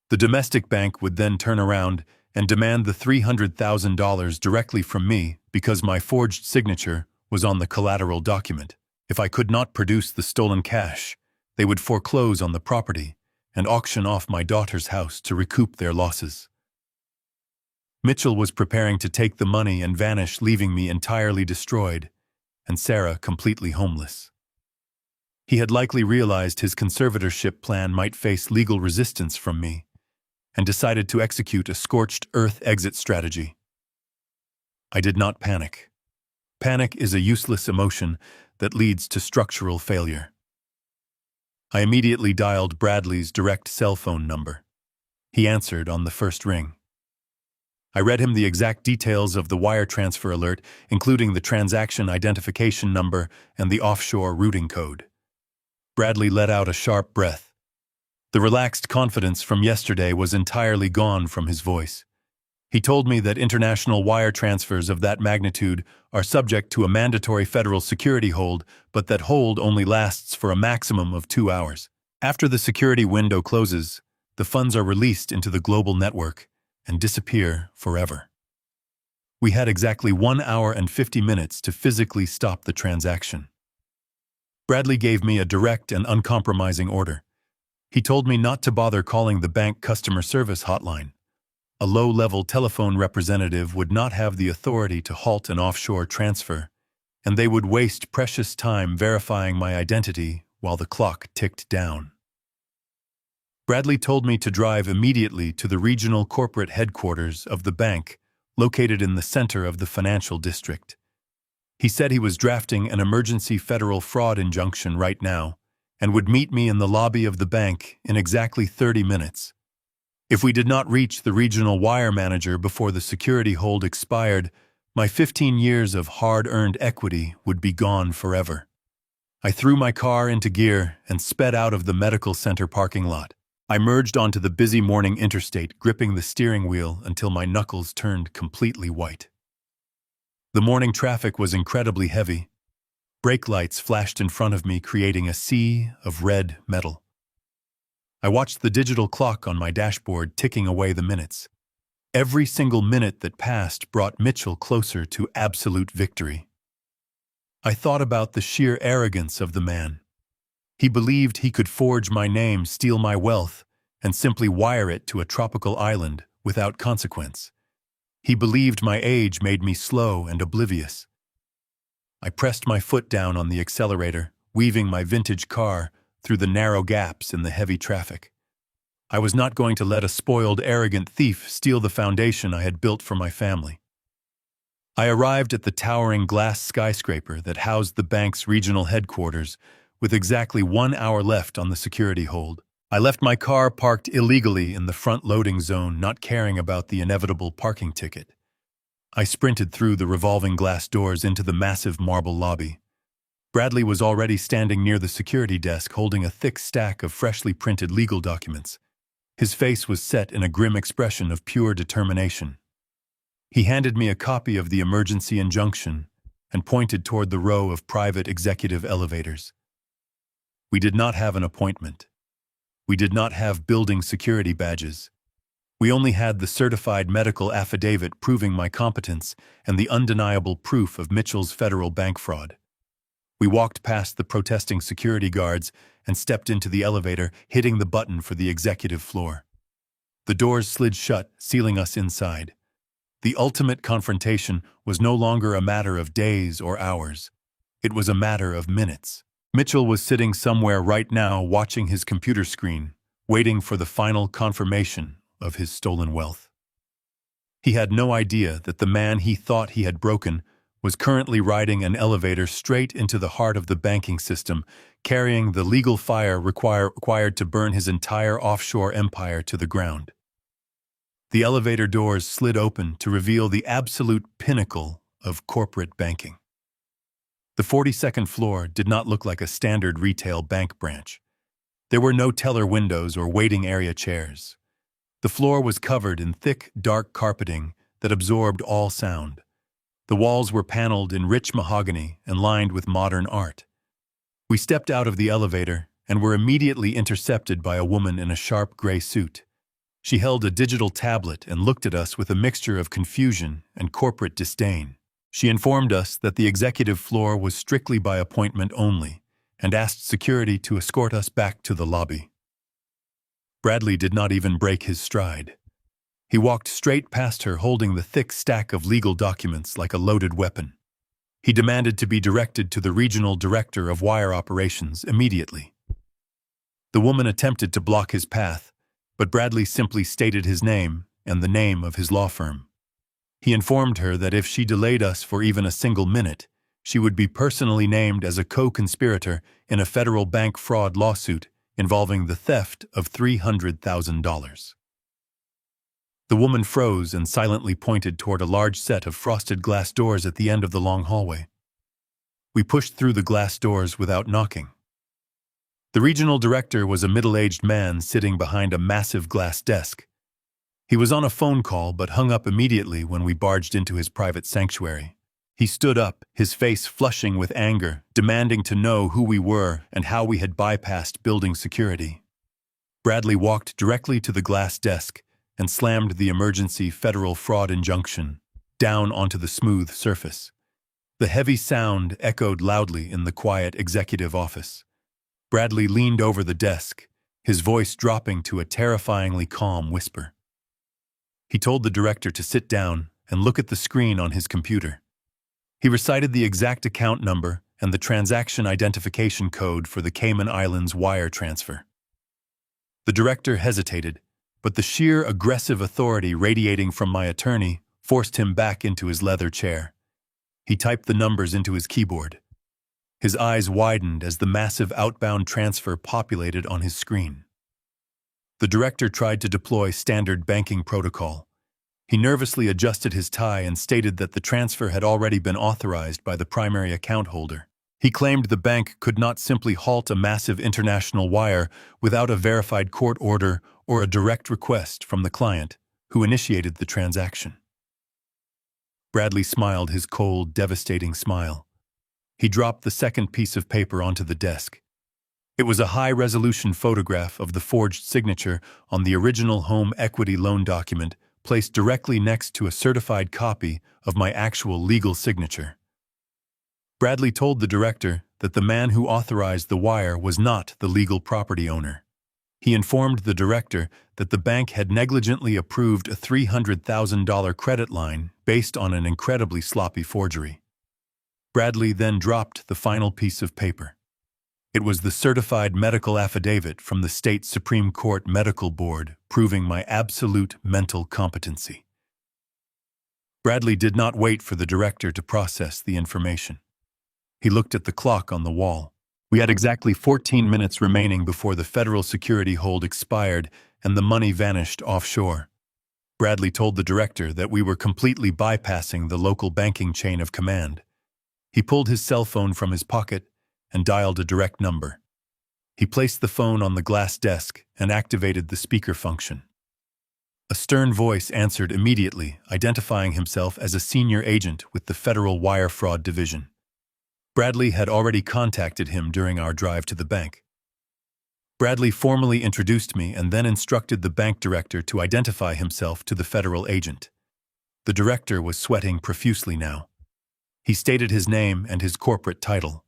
The domestic bank would then turn around and demand the $300,000 directly from me because my forged signature was on the collateral document. If I could not produce the stolen cash, they would foreclose on the property and auction off my daughter's house to recoup their losses. Mitchell was preparing to take the money and vanish, leaving me entirely destroyed and Sarah completely homeless. He had likely realized his conservatorship plan might face legal resistance from me and decided to execute a scorched earth exit strategy. I did not panic. Panic is a useless emotion that leads to structural failure. I immediately dialed Bradley's direct cell phone number. He answered on the first ring. I read him the exact details of the wire transfer alert, including the transaction identification number and the offshore routing code. Bradley let out a sharp breath. The relaxed confidence from yesterday was entirely gone from his voice. He told me that international wire transfers of that magnitude are subject to a mandatory federal security hold, but that hold only lasts for a maximum of 2 hours. After the security window closes, the funds are released into the global network and disappear forever. We had exactly 1 hour and 50 minutes to physically stop the transaction. Bradley gave me a direct and uncompromising order. He told me not to bother calling the bank customer service hotline. A low-level telephone representative would not have the authority to halt an offshore transfer, and they would waste precious time verifying my identity while the clock ticked down. Bradley told me to drive immediately to the regional corporate headquarters of the bank, located in the center of the financial district. He said he was drafting an emergency federal fraud injunction right now and would meet me in the lobby of the bank in exactly 30 minutes. If we did not reach the regional wire manager before the security hold expired, my 15 years of hard-earned equity would be gone forever. I threw my car into gear and sped out of the medical center parking lot. I merged onto the busy morning interstate, gripping the steering wheel until my knuckles turned completely white. The morning traffic was incredibly heavy. Brake lights flashed in front of me, creating a sea of red metal. I watched the digital clock on my dashboard ticking away the minutes. Every single minute that passed brought Mitchell closer to absolute victory. I thought about the sheer arrogance of the man. He believed he could forge my name, steal my wealth, and simply wire it to a tropical island without consequence. He believed my age made me slow and oblivious. I pressed my foot down on the accelerator, weaving my vintage car through the narrow gaps in the heavy traffic. I was not going to let a spoiled, arrogant thief steal the foundation I had built for my family. I arrived at the towering glass skyscraper that housed the bank's regional headquarters, with exactly 1 hour left on the security hold. I left my car parked illegally in the front loading zone, not caring about the inevitable parking ticket. I sprinted through the revolving glass doors into the massive marble lobby. Bradley was already standing near the security desk, holding a thick stack of freshly printed legal documents. His face was set in a grim expression of pure determination. He handed me a copy of the emergency injunction and pointed toward the row of private executive elevators. We did not have an appointment. We did not have building security badges. We only had the certified medical affidavit proving my competence and the undeniable proof of Mitchell's federal bank fraud. We walked past the protesting security guards and stepped into the elevator, hitting the button for the executive floor. The doors slid shut, sealing us inside. The ultimate confrontation was no longer a matter of days or hours. It was a matter of minutes. Mitchell was sitting somewhere right now watching his computer screen, waiting for the final confirmation of his stolen wealth. He had no idea that the man he thought he had broken was currently riding an elevator straight into the heart of the banking system, carrying the legal fire required to burn his entire offshore empire to the ground. The elevator doors slid open to reveal the absolute pinnacle of corporate banking. The 42nd floor did not look like a standard retail bank branch. There were no teller windows or waiting area chairs. The floor was covered in thick, dark carpeting that absorbed all sound. The walls were paneled in rich mahogany and lined with modern art. We stepped out of the elevator and were immediately intercepted by a woman in a sharp gray suit. She held a digital tablet and looked at us with a mixture of confusion and corporate disdain. She informed us that the executive floor was strictly by appointment only and asked security to escort us back to the lobby. Bradley did not even break his stride. He walked straight past her holding the thick stack of legal documents like a loaded weapon. He demanded to be directed to the regional director of wire operations immediately. The woman attempted to block his path, but Bradley simply stated his name and the name of his law firm. He informed her that if she delayed us for even a single minute, she would be personally named as a co-conspirator in a federal bank fraud lawsuit involving the theft of $300,000. The woman froze and silently pointed toward a large set of frosted glass doors at the end of the long hallway. We pushed through the glass doors without knocking. The regional director was a middle-aged man sitting behind a massive glass desk. He was on a phone call but hung up immediately when we barged into his private sanctuary. He stood up, his face flushing with anger, demanding to know who we were and how we had bypassed building security. Bradley walked directly to the glass desk and slammed the emergency federal fraud injunction down onto the smooth surface. The heavy sound echoed loudly in the quiet executive office. Bradley leaned over the desk, his voice dropping to a terrifyingly calm whisper. He told the director to sit down and look at the screen on his computer. He recited the exact account number and the transaction identification code for the Cayman Islands wire transfer. The director hesitated, but the sheer aggressive authority radiating from my attorney forced him back into his leather chair. He typed the numbers into his keyboard. His eyes widened as the massive outbound transfer populated on his screen. The director tried to deploy standard banking protocol. He nervously adjusted his tie and stated that the transfer had already been authorized by the primary account holder. He claimed the bank could not simply halt a massive international wire without a verified court order or a direct request from the client who initiated the transaction. Bradley smiled his cold, devastating smile. He dropped the second piece of paper onto the desk. It was a high-resolution photograph of the forged signature on the original home equity loan document placed directly next to a certified copy of my actual legal signature. Bradley told the director that the man who authorized the wire was not the legal property owner. He informed the director that the bank had negligently approved a $300,000 credit line based on an incredibly sloppy forgery. Bradley then dropped the final piece of paper. It was the certified medical affidavit from the state Supreme Court Medical Board proving my absolute mental competency. Bradley did not wait for the director to process the information. He looked at the clock on the wall. We had exactly 14 minutes remaining before the federal security hold expired and the money vanished offshore. Bradley told the director that we were completely bypassing the local banking chain of command. He pulled his cell phone from his pocket and dialed a direct number. He placed the phone on the glass desk and activated the speaker function. A stern voice answered immediately, identifying himself as a senior agent with the Federal Wire Fraud Division. Bradley had already contacted him during our drive to the bank. Bradley formally introduced me and then instructed the bank director to identify himself to the federal agent. The director was sweating profusely now. He stated his name and his corporate title.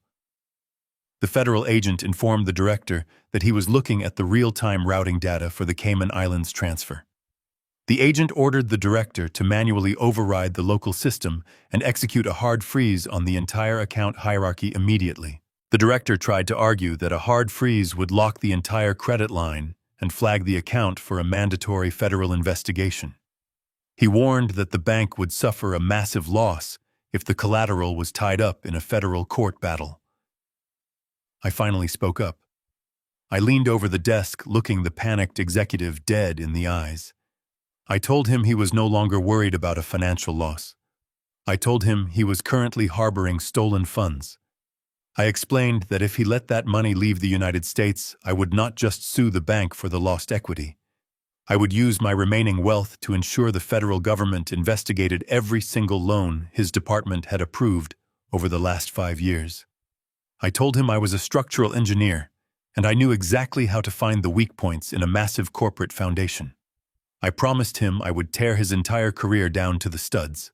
The federal agent informed the director that he was looking at the real-time routing data for the Cayman Islands transfer. The agent ordered the director to manually override the local system and execute a hard freeze on the entire account hierarchy immediately. The director tried to argue that a hard freeze would lock the entire credit line and flag the account for a mandatory federal investigation. He warned that the bank would suffer a massive loss if the collateral was tied up in a federal court battle. I finally spoke up. I leaned over the desk, looking the panicked executive dead in the eyes. I told him he was no longer worried about a financial loss. I told him he was currently harboring stolen funds. I explained that if he let that money leave the United States, I would not just sue the bank for the lost equity. I would use my remaining wealth to ensure the federal government investigated every single loan his department had approved over the last 5 years. I told him I was a structural engineer, and I knew exactly how to find the weak points in a massive corporate foundation. I promised him I would tear his entire career down to the studs.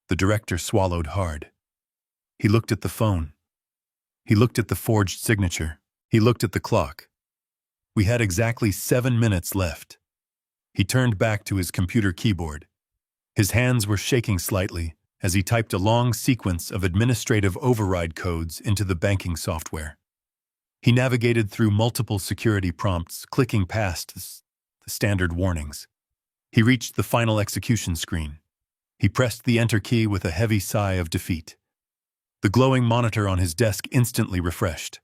The director swallowed hard. He looked at the phone. He looked at the forged signature. He looked at the clock. We had exactly 7 minutes left. He turned back to his computer keyboard. His hands were shaking slightly as he typed a long sequence of administrative override codes into the banking software. He navigated through multiple security prompts, clicking past the standard warnings. He reached the final execution screen. He pressed the enter key with a heavy sigh of defeat. The glowing monitor on his desk instantly refreshed.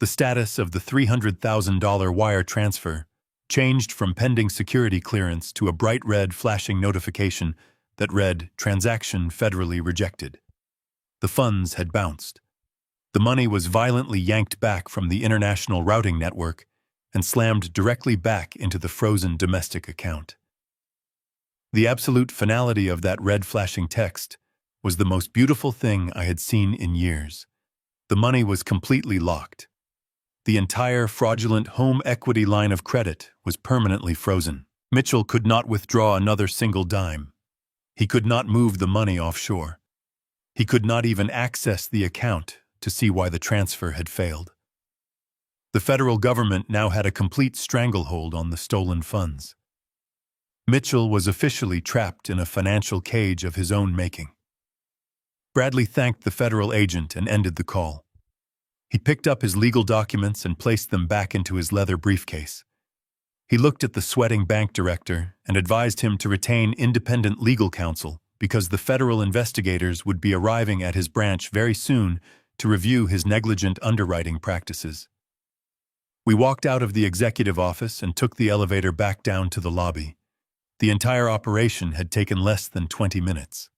The status of the $300,000 wire transfer changed from pending security clearance to a bright red flashing notification that read, "Transaction federally rejected." The funds had bounced. The money was violently yanked back from the international routing network and slammed directly back into the frozen domestic account. The absolute finality of that red flashing text was the most beautiful thing I had seen in years. The money was completely locked. The entire fraudulent home equity line of credit was permanently frozen. Mitchell could not withdraw another single dime. He could not move the money offshore. He could not even access the account to see why the transfer had failed. The federal government now had a complete stranglehold on the stolen funds. Mitchell was officially trapped in a financial cage of his own making. Bradley thanked the federal agent and ended the call. He picked up his legal documents and placed them back into his leather briefcase. He looked at the sweating bank director and advised him to retain independent legal counsel because the federal investigators would be arriving at his branch very soon to review his negligent underwriting practices. We walked out of the executive office and took the elevator back down to the lobby. The entire operation had taken less than 20 minutes.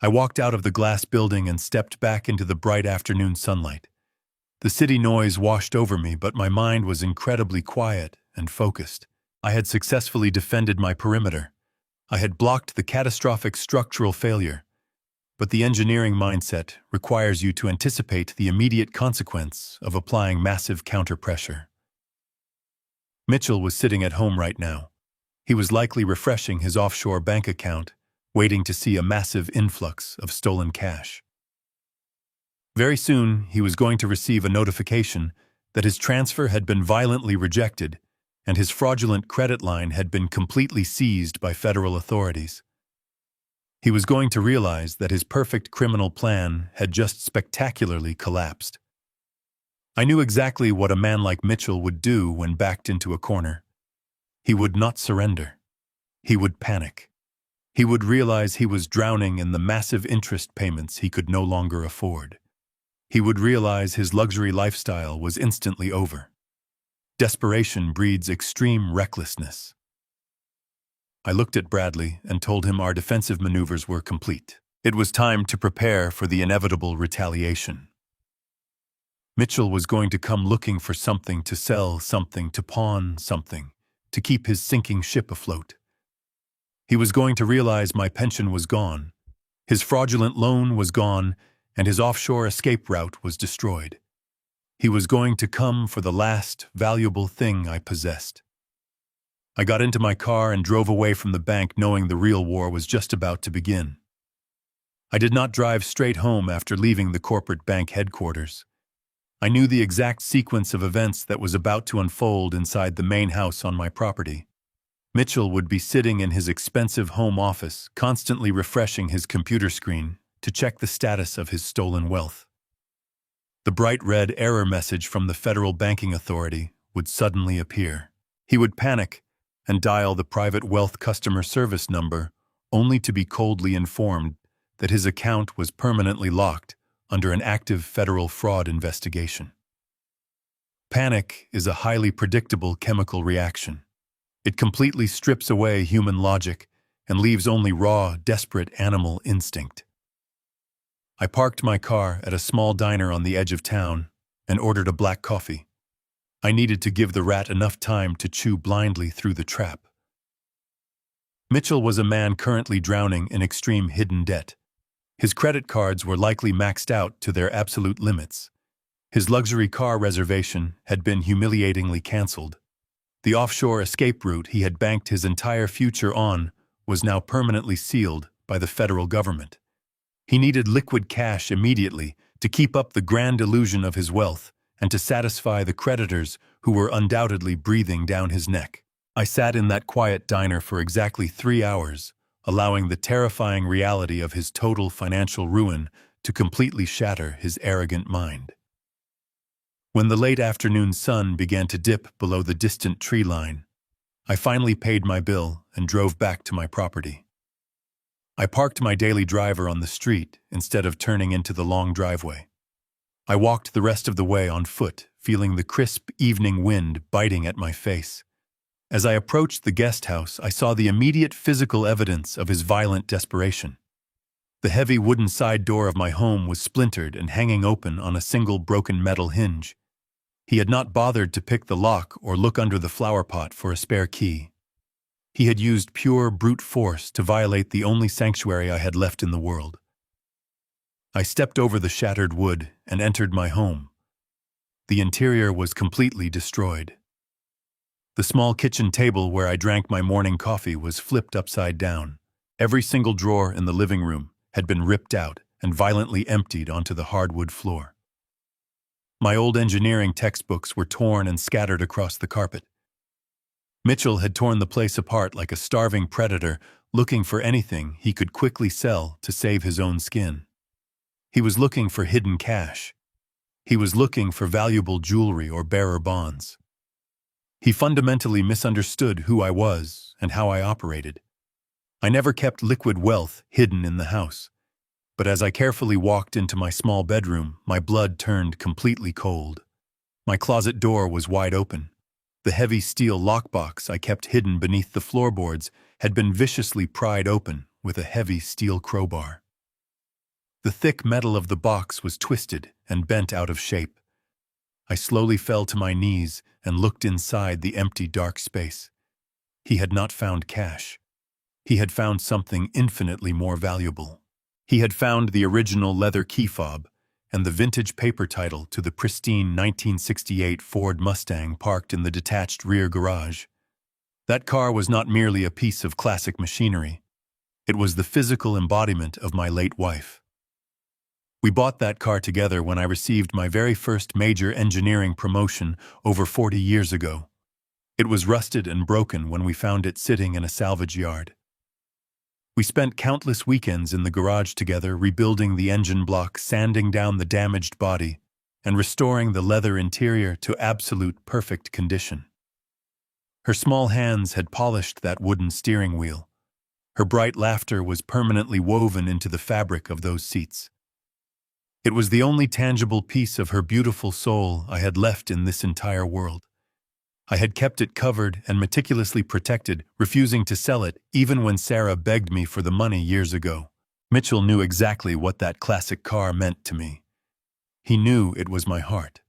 I walked out of the glass building and stepped back into the bright afternoon sunlight. The city noise washed over me, but my mind was incredibly quiet and focused. I had successfully defended my perimeter. I had blocked the catastrophic structural failure. But the engineering mindset requires you to anticipate the immediate consequence of applying massive counter-pressure. Mitchell was sitting at home right now. He was likely refreshing his offshore bank account, waiting to see a massive influx of stolen cash. Very soon, he was going to receive a notification that his transfer had been violently rejected and his fraudulent credit line had been completely seized by federal authorities. He was going to realize that his perfect criminal plan had just spectacularly collapsed. I knew exactly what a man like Mitchell would do when backed into a corner. He would not surrender. He would panic. He would realize he was drowning in the massive interest payments he could no longer afford. He would realize his luxury lifestyle was instantly over. Desperation breeds extreme recklessness. I looked at Bradley and told him our defensive maneuvers were complete. It was time to prepare for the inevitable retaliation. Mitchell was going to come looking for something to sell, something to pawn, something to keep his sinking ship afloat. He was going to realize my pension was gone, his fraudulent loan was gone, and his offshore escape route was destroyed. He was going to come for the last valuable thing I possessed. I got into my car and drove away from the bank knowing the real war was just about to begin. I did not drive straight home after leaving the corporate bank headquarters. I knew the exact sequence of events that was about to unfold inside the main house on my property. Mitchell would be sitting in his expensive home office, constantly refreshing his computer screen to check the status of his stolen wealth. The bright red error message from the Federal Banking Authority would suddenly appear. He would panic and dial the private wealth customer service number, only to be coldly informed that his account was permanently locked under an active federal fraud investigation. Panic is a highly predictable chemical reaction. It completely strips away human logic and leaves only raw, desperate animal instinct. I parked my car at a small diner on the edge of town and ordered a black coffee. I needed to give the rat enough time to chew blindly through the trap. Mitchell was a man currently drowning in extreme hidden debt. His credit cards were likely maxed out to their absolute limits. His luxury car reservation had been humiliatingly canceled. The offshore escape route he had banked his entire future on was now permanently sealed by the federal government. He needed liquid cash immediately to keep up the grand illusion of his wealth and to satisfy the creditors who were undoubtedly breathing down his neck. I sat in that quiet diner for exactly 3 hours, allowing the terrifying reality of his total financial ruin to completely shatter his arrogant mind. When the late afternoon sun began to dip below the distant tree line, I finally paid my bill and drove back to my property. I parked my daily driver on the street instead of turning into the long driveway. I walked the rest of the way on foot, feeling the crisp evening wind biting at my face. As I approached the guest house, I saw the immediate physical evidence of his violent desperation. The heavy wooden side door of my home was splintered and hanging open on a single broken metal hinge. He had not bothered to pick the lock or look under the flower pot for a spare key. He had used pure brute force to violate the only sanctuary I had left in the world. I stepped over the shattered wood and entered my home. The interior was completely destroyed. The small kitchen table where I drank my morning coffee was flipped upside down. Every single drawer in the living room had been ripped out and violently emptied onto the hardwood floor. My old engineering textbooks were torn and scattered across the carpet. Mitchell had torn the place apart like a starving predator, looking for anything he could quickly sell to save his own skin. He was looking for hidden cash. He was looking for valuable jewelry or bearer bonds. He fundamentally misunderstood who I was and how I operated. I never kept liquid wealth hidden in the house, but as I carefully walked into my small bedroom, my blood turned completely cold. My closet door was wide open. The heavy steel lockbox I kept hidden beneath the floorboards had been viciously pried open with a heavy steel crowbar. The thick metal of the box was twisted and bent out of shape. I slowly fell to my knees and looked inside the empty dark space. He had not found cash. He had found something infinitely more valuable. He had found the original leather key fob and the vintage paper title to the pristine 1968 Ford Mustang parked in the detached rear garage. That car was not merely a piece of classic machinery. It was the physical embodiment of my late wife. We bought that car together when I received my very first major engineering promotion over 40 years ago. It was rusted and broken when we found it sitting in a salvage yard. We spent countless weekends in the garage together, rebuilding the engine block, sanding down the damaged body, and restoring the leather interior to absolute perfect condition. Her small hands had polished that wooden steering wheel. Her bright laughter was permanently woven into the fabric of those seats. It was the only tangible piece of her beautiful soul I had left in this entire world. I had kept it covered and meticulously protected, refusing to sell it even when Sarah begged me for the money years ago. Mitchell knew exactly what that classic car meant to me. He knew it was my heart.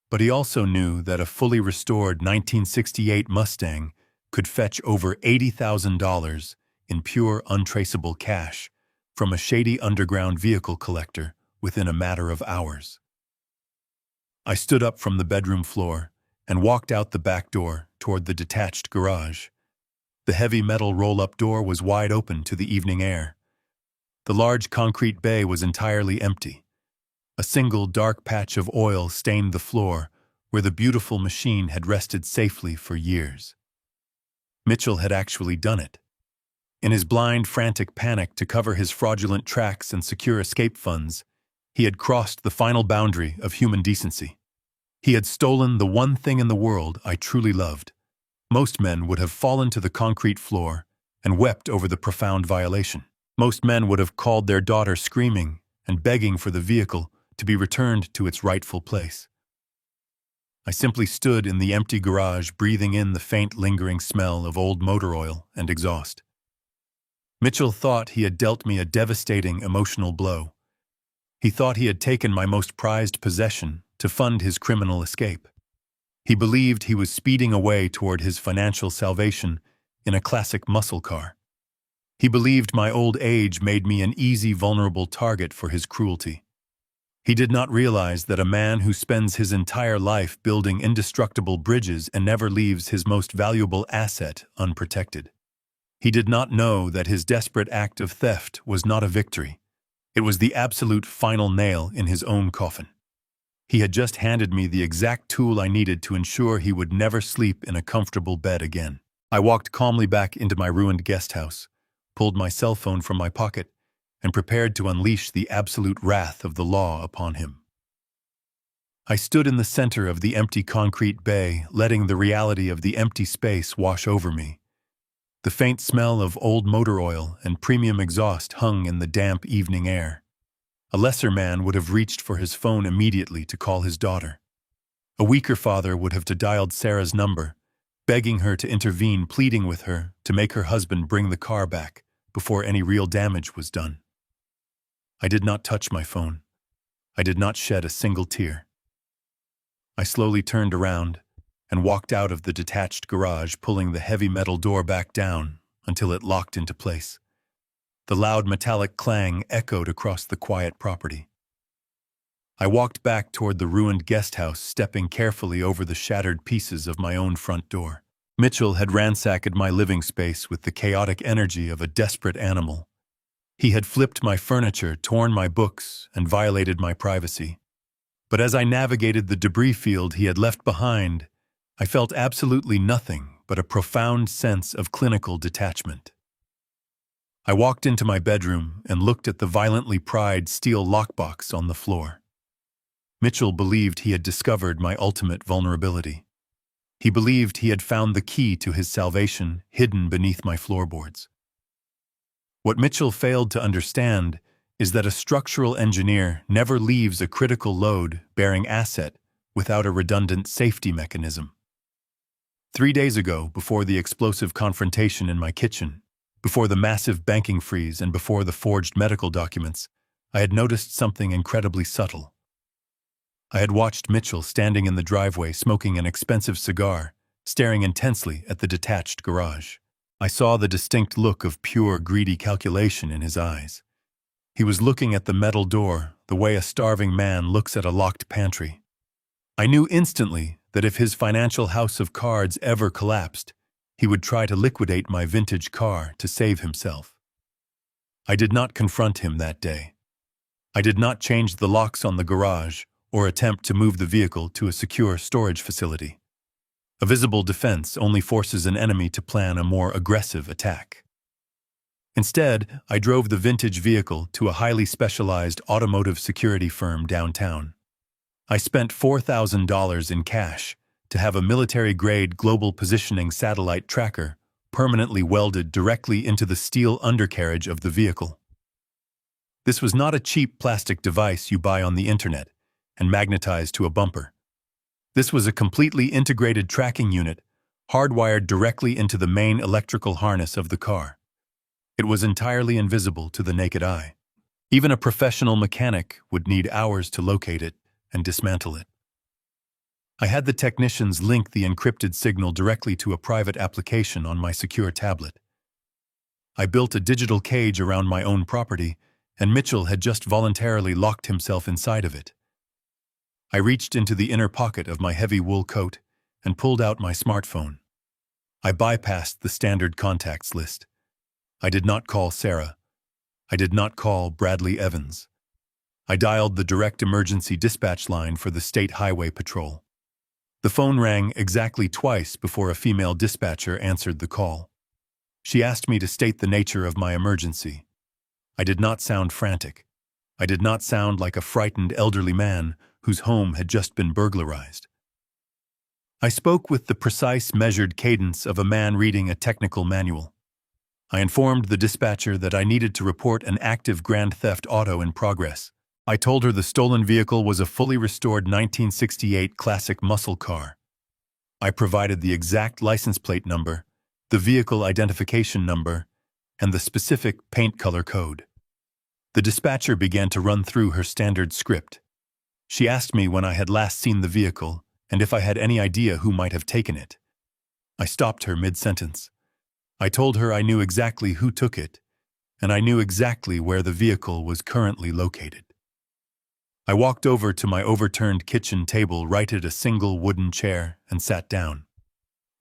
But he also knew that a fully restored 1968 Mustang could fetch over $80,000 in pure, untraceable cash from a shady underground vehicle collector within a matter of hours. I stood up from the bedroom floor and walked out the back door toward the detached garage. The heavy metal roll-up door was wide open to the evening air. The large concrete bay was entirely empty. A single dark patch of oil stained the floor where the beautiful machine had rested safely for years. Mitchell had actually done it. In his blind, frantic panic to cover his fraudulent tracks and secure escape funds, he had crossed the final boundary of human decency. He had stolen the one thing in the world I truly loved. Most men would have fallen to the concrete floor and wept over the profound violation. Most men would have called their daughter screaming and begging for the vehicle to be returned to its rightful place. I simply stood in the empty garage, breathing in the faint, lingering smell of old motor oil and exhaust. Mitchell thought he had dealt me a devastating emotional blow. He thought he had taken my most prized possession to fund his criminal escape. He believed he was speeding away toward his financial salvation in a classic muscle car. He believed my old age made me an easy, vulnerable target for his cruelty. He did not realize that a man who spends his entire life building indestructible bridges and never leaves his most valuable asset unprotected. He did not know that his desperate act of theft was not a victory. It was the absolute final nail in his own coffin. He had just handed me the exact tool I needed to ensure he would never sleep in a comfortable bed again. I walked calmly back into my ruined guest house, pulled my cell phone from my pocket, and prepared to unleash the absolute wrath of the law upon him. I stood in the center of the empty concrete bay, letting the reality of the empty space wash over me. The faint smell of old motor oil and premium exhaust hung in the damp evening air. A lesser man would have reached for his phone immediately to call his daughter. A weaker father would have dialed Sarah's number, begging her to intervene, pleading with her to make her husband bring the car back before any real damage was done. I did not touch my phone. I did not shed a single tear. I slowly turned around and walked out of the detached garage, pulling the heavy metal door back down until it locked into place. The loud metallic clang echoed across the quiet property. I walked back toward the ruined guest house, stepping carefully over the shattered pieces of my own front door. Mitchell had ransacked my living space with the chaotic energy of a desperate animal. He had flipped my furniture, torn my books, and violated my privacy. But as I navigated the debris field he had left behind, I felt absolutely nothing but a profound sense of clinical detachment. I walked into my bedroom and looked at the violently pried steel lockbox on the floor. Mitchell believed he had discovered my ultimate vulnerability. He believed he had found the key to his salvation hidden beneath my floorboards. What Mitchell failed to understand is that a structural engineer never leaves a critical load-bearing asset without a redundant safety mechanism. 3 days ago, before the explosive confrontation in my kitchen, before the massive banking freeze and before the forged medical documents, I had noticed something incredibly subtle. I had watched Mitchell standing in the driveway smoking an expensive cigar, staring intensely at the detached garage. I saw the distinct look of pure, greedy calculation in his eyes. He was looking at the metal door the way a starving man looks at a locked pantry. I knew instantly that if his financial house of cards ever collapsed, he would try to liquidate my vintage car to save himself. I did not confront him that day. I did not change the locks on the garage or attempt to move the vehicle to a secure storage facility. A visible defense only forces an enemy to plan a more aggressive attack. Instead, I drove the vintage vehicle to a highly specialized automotive security firm downtown. I spent $4,000 in cash to have a military-grade global positioning satellite tracker permanently welded directly into the steel undercarriage of the vehicle. This was not a cheap plastic device you buy on the internet and magnetize to a bumper. This was a completely integrated tracking unit, hardwired directly into the main electrical harness of the car. It was entirely invisible to the naked eye. Even a professional mechanic would need hours to locate it and dismantle it. I had the technicians link the encrypted signal directly to a private application on my secure tablet. I built a digital cage around my own property, and Mitchell had just voluntarily locked himself inside of it. I reached into the inner pocket of my heavy wool coat and pulled out my smartphone. I bypassed the standard contacts list. I did not call Sarah. I did not call Bradley Evans. I dialed the direct emergency dispatch line for the State Highway Patrol. The phone rang exactly twice before a female dispatcher answered the call. She asked me to state the nature of my emergency. I did not sound frantic. I did not sound like a frightened elderly man whose home had just been burglarized. I spoke with the precise, measured cadence of a man reading a technical manual. I informed the dispatcher that I needed to report an active grand theft auto in progress. I told her the stolen vehicle was a fully restored 1968 classic muscle car. I provided the exact license plate number, the vehicle identification number, and the specific paint color code. The dispatcher began to run through her standard script. She asked me when I had last seen the vehicle and if I had any idea who might have taken it. I stopped her mid-sentence. I told her I knew exactly who took it, and I knew exactly where the vehicle was currently located. I walked over to my overturned kitchen table, righted a single wooden chair, and sat down.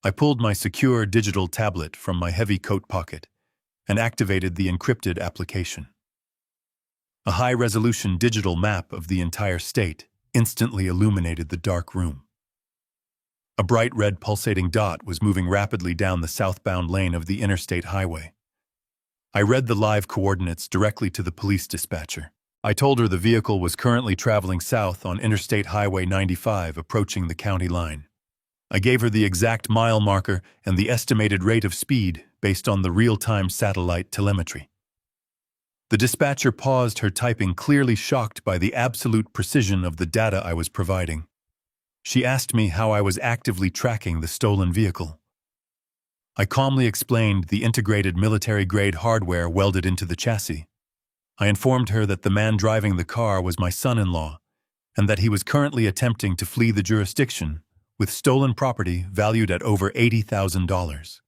I pulled my secure digital tablet from my heavy coat pocket and activated the encrypted application. A high-resolution digital map of the entire state instantly illuminated the dark room. A bright red pulsating dot was moving rapidly down the southbound lane of the interstate highway. I read the live coordinates directly to the police dispatcher. I told her the vehicle was currently traveling south on Interstate Highway 95, approaching the county line. I gave her the exact mile marker and the estimated rate of speed based on the real-time satellite telemetry. The dispatcher paused her typing, clearly shocked by the absolute precision of the data I was providing. She asked me how I was actively tracking the stolen vehicle. I calmly explained the integrated military-grade hardware welded into the chassis. I informed her that the man driving the car was my son-in-law, and that he was currently attempting to flee the jurisdiction with stolen property valued at over $80,000.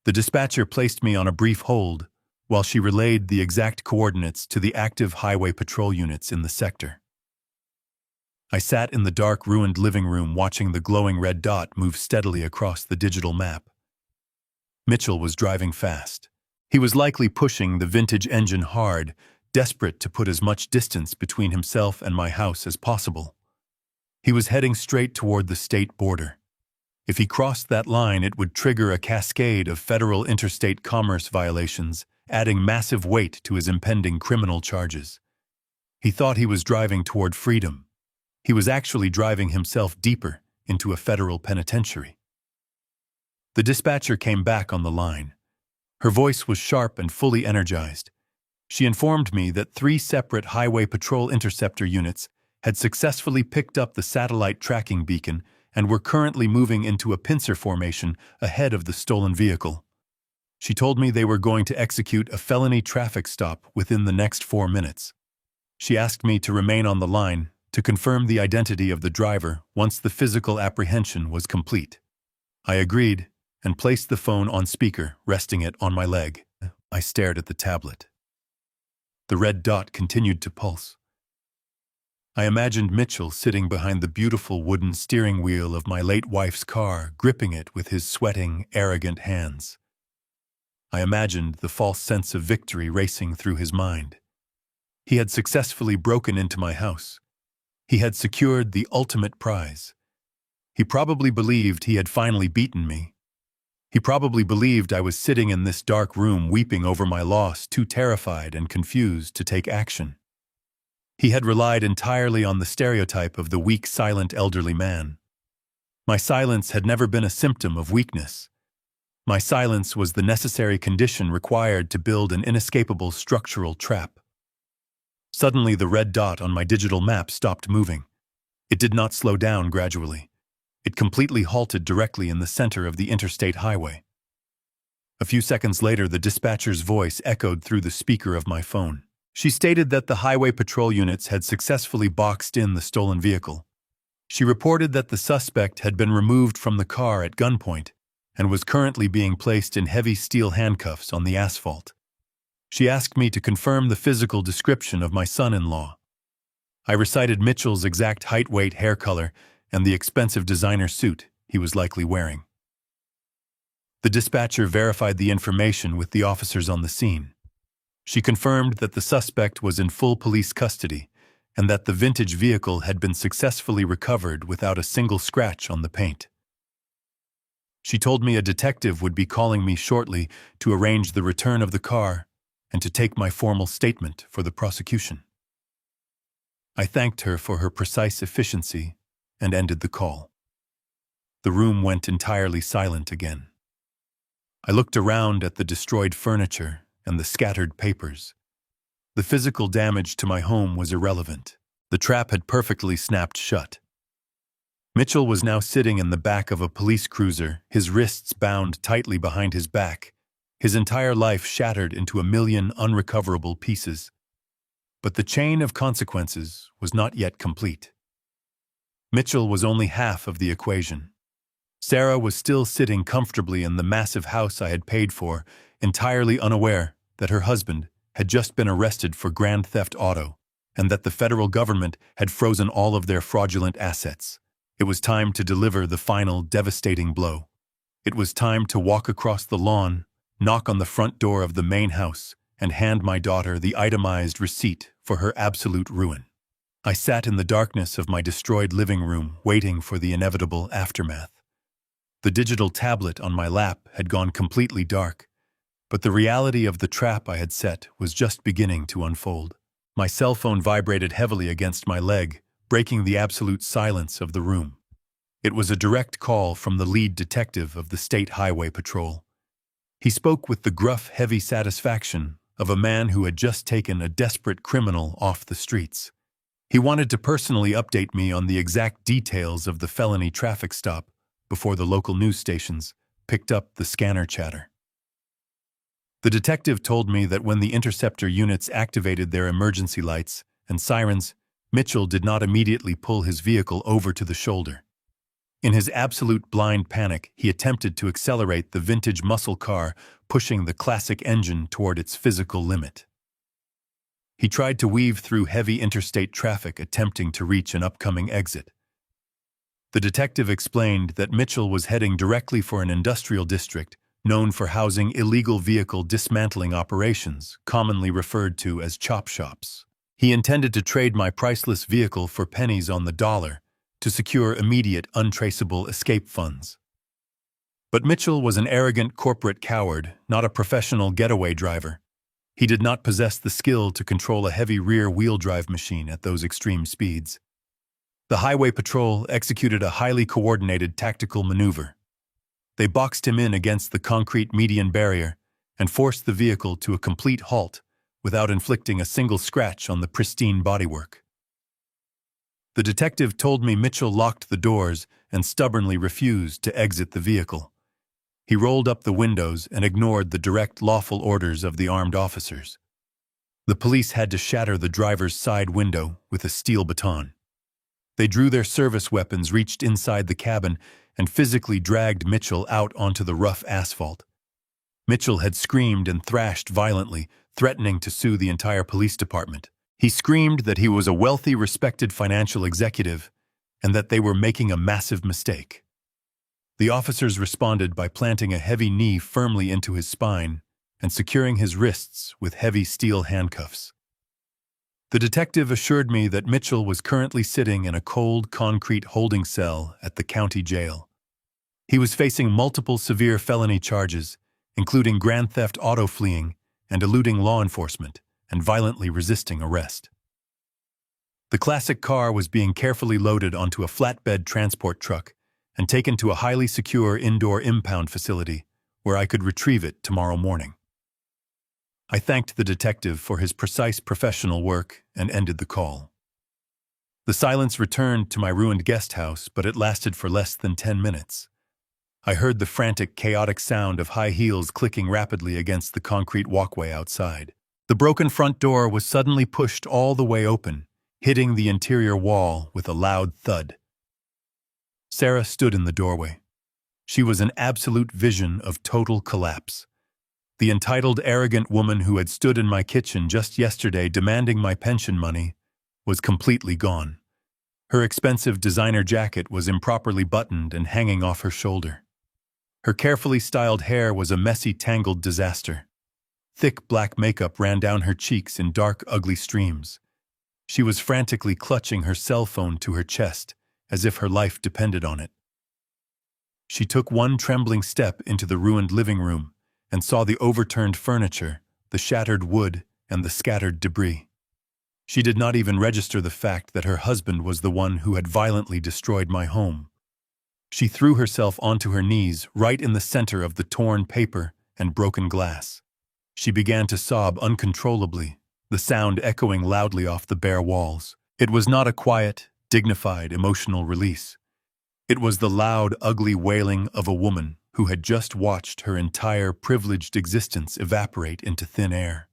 The dispatcher placed me on a brief hold while she relayed the exact coordinates to the active highway patrol units in the sector. I sat in the dark, ruined living room watching the glowing red dot move steadily across the digital map. Mitchell was driving fast. He was likely pushing the vintage engine hard, desperate to put as much distance between himself and my house as possible. He was heading straight toward the state border. If he crossed that line, it would trigger a cascade of federal interstate commerce violations, adding massive weight to his impending criminal charges. He thought he was driving toward freedom. He was actually driving himself deeper into a federal penitentiary. The dispatcher came back on the line. Her voice was sharp and fully energized. She informed me that 3 separate Highway Patrol Interceptor units had successfully picked up the satellite tracking beacon and were currently moving into a pincer formation ahead of the stolen vehicle. She told me they were going to execute a felony traffic stop within the next 4 minutes. She asked me to remain on the line to confirm the identity of the driver once the physical apprehension was complete. I agreed and placed the phone on speaker, resting it on my leg. I stared at the tablet. The red dot continued to pulse. I imagined Mitchell sitting behind the beautiful wooden steering wheel of my late wife's car, gripping it with his sweating, arrogant hands. I imagined the false sense of victory racing through his mind. He had successfully broken into my house. He had secured the ultimate prize. He probably believed he had finally beaten me. He probably believed I was sitting in this dark room weeping over my loss, too terrified and confused to take action. He had relied entirely on the stereotype of the weak, silent elderly man. My silence had never been a symptom of weakness. My silence was the necessary condition required to build an inescapable structural trap. Suddenly, the red dot on my digital map stopped moving. It did not slow down gradually. It completely halted directly in the center of the interstate highway. A few seconds later, the dispatcher's voice echoed through the speaker of my phone. She stated that the highway patrol units had successfully boxed in the stolen vehicle. She reported that the suspect had been removed from the car at gunpoint and was currently being placed in heavy steel handcuffs on the asphalt. She asked me to confirm the physical description of my son-in-law. I recited Mitchell's exact height, weight, hair color, and the expensive designer suit he was likely wearing. The dispatcher verified the information with the officers on the scene. She confirmed that the suspect was in full police custody and that the vintage vehicle had been successfully recovered without a single scratch on the paint. She told me a detective would be calling me shortly to arrange the return of the car and to take my formal statement for the prosecution. I thanked her for her precise efficiency and ended the call. The room went entirely silent again. I looked around at the destroyed furniture and the scattered papers. The physical damage to my home was irrelevant. The trap had perfectly snapped shut. Mitchell was now sitting in the back of a police cruiser, his wrists bound tightly behind his back, his entire life shattered into a million unrecoverable pieces. But the chain of consequences was not yet complete. Mitchell was only half of the equation. Sarah was still sitting comfortably in the massive house I had paid for, entirely unaware that her husband had just been arrested for grand theft auto and that the federal government had frozen all of their fraudulent assets. It was time to deliver the final devastating blow. It was time to walk across the lawn, knock on the front door of the main house, and hand my daughter the itemized receipt for her absolute ruin. I sat in the darkness of my destroyed living room, waiting for the inevitable aftermath. The digital tablet on my lap had gone completely dark, but the reality of the trap I had set was just beginning to unfold. My cell phone vibrated heavily against my leg, breaking the absolute silence of the room. It was a direct call from the lead detective of the State Highway Patrol. He spoke with the gruff, heavy satisfaction of a man who had just taken a desperate criminal off the streets. He wanted to personally update me on the exact details of the felony traffic stop before the local news stations picked up the scanner chatter. The detective told me that when the interceptor units activated their emergency lights and sirens, Mitchell did not immediately pull his vehicle over to the shoulder. In his absolute blind panic, he attempted to accelerate the vintage muscle car, pushing the classic engine toward its physical limit. He tried to weave through heavy interstate traffic, attempting to reach an upcoming exit. The detective explained that Mitchell was heading directly for an industrial district known for housing illegal vehicle dismantling operations, commonly referred to as chop shops. He intended to trade my priceless vehicle for pennies on the dollar to secure immediate, untraceable escape funds. But Mitchell was an arrogant corporate coward, not a professional getaway driver. He did not possess the skill to control a heavy rear-wheel drive machine at those extreme speeds. The Highway Patrol executed a highly coordinated tactical maneuver. They boxed him in against the concrete median barrier and forced the vehicle to a complete halt without inflicting a single scratch on the pristine bodywork. The detective told me Mitchell locked the doors and stubbornly refused to exit the vehicle. He rolled up the windows and ignored the direct lawful orders of the armed officers. The police had to shatter the driver's side window with a steel baton. They drew their service weapons, reached inside the cabin, and physically dragged Mitchell out onto the rough asphalt. Mitchell had screamed and thrashed violently, threatening to sue the entire police department. He screamed that he was a wealthy, respected financial executive and that they were making a massive mistake. The officers responded by planting a heavy knee firmly into his spine and securing his wrists with heavy steel handcuffs. The detective assured me that Mitchell was currently sitting in a cold concrete holding cell at the county jail. He was facing multiple severe felony charges, including grand theft auto, fleeing and eluding law enforcement, and violently resisting arrest. The classic car was being carefully loaded onto a flatbed transport truck and taken to a highly secure indoor impound facility where I could retrieve it tomorrow morning. I thanked the detective for his precise professional work and ended the call. The silence returned to my ruined guest house, but it lasted for less than 10 minutes. I heard the frantic, chaotic sound of high heels clicking rapidly against the concrete walkway outside. The broken front door was suddenly pushed all the way open, hitting the interior wall with a loud thud. Sarah stood in the doorway. She was an absolute vision of total collapse. The entitled, arrogant woman who had stood in my kitchen just yesterday demanding my pension money was completely gone. Her expensive designer jacket was improperly buttoned and hanging off her shoulder. Her carefully styled hair was a messy, tangled disaster. Thick black makeup ran down her cheeks in dark, ugly streams. She was frantically clutching her cell phone to her chest, as if her life depended on it. She took one trembling step into the ruined living room and saw the overturned furniture, the shattered wood, and the scattered debris. She did not even register the fact that her husband was the one who had violently destroyed my home. She threw herself onto her knees right in the center of the torn paper and broken glass. She began to sob uncontrollably, the sound echoing loudly off the bare walls. It was not a quiet, dignified, emotional release. It was the loud, ugly wailing of a woman who had just watched her entire privileged existence evaporate into thin air.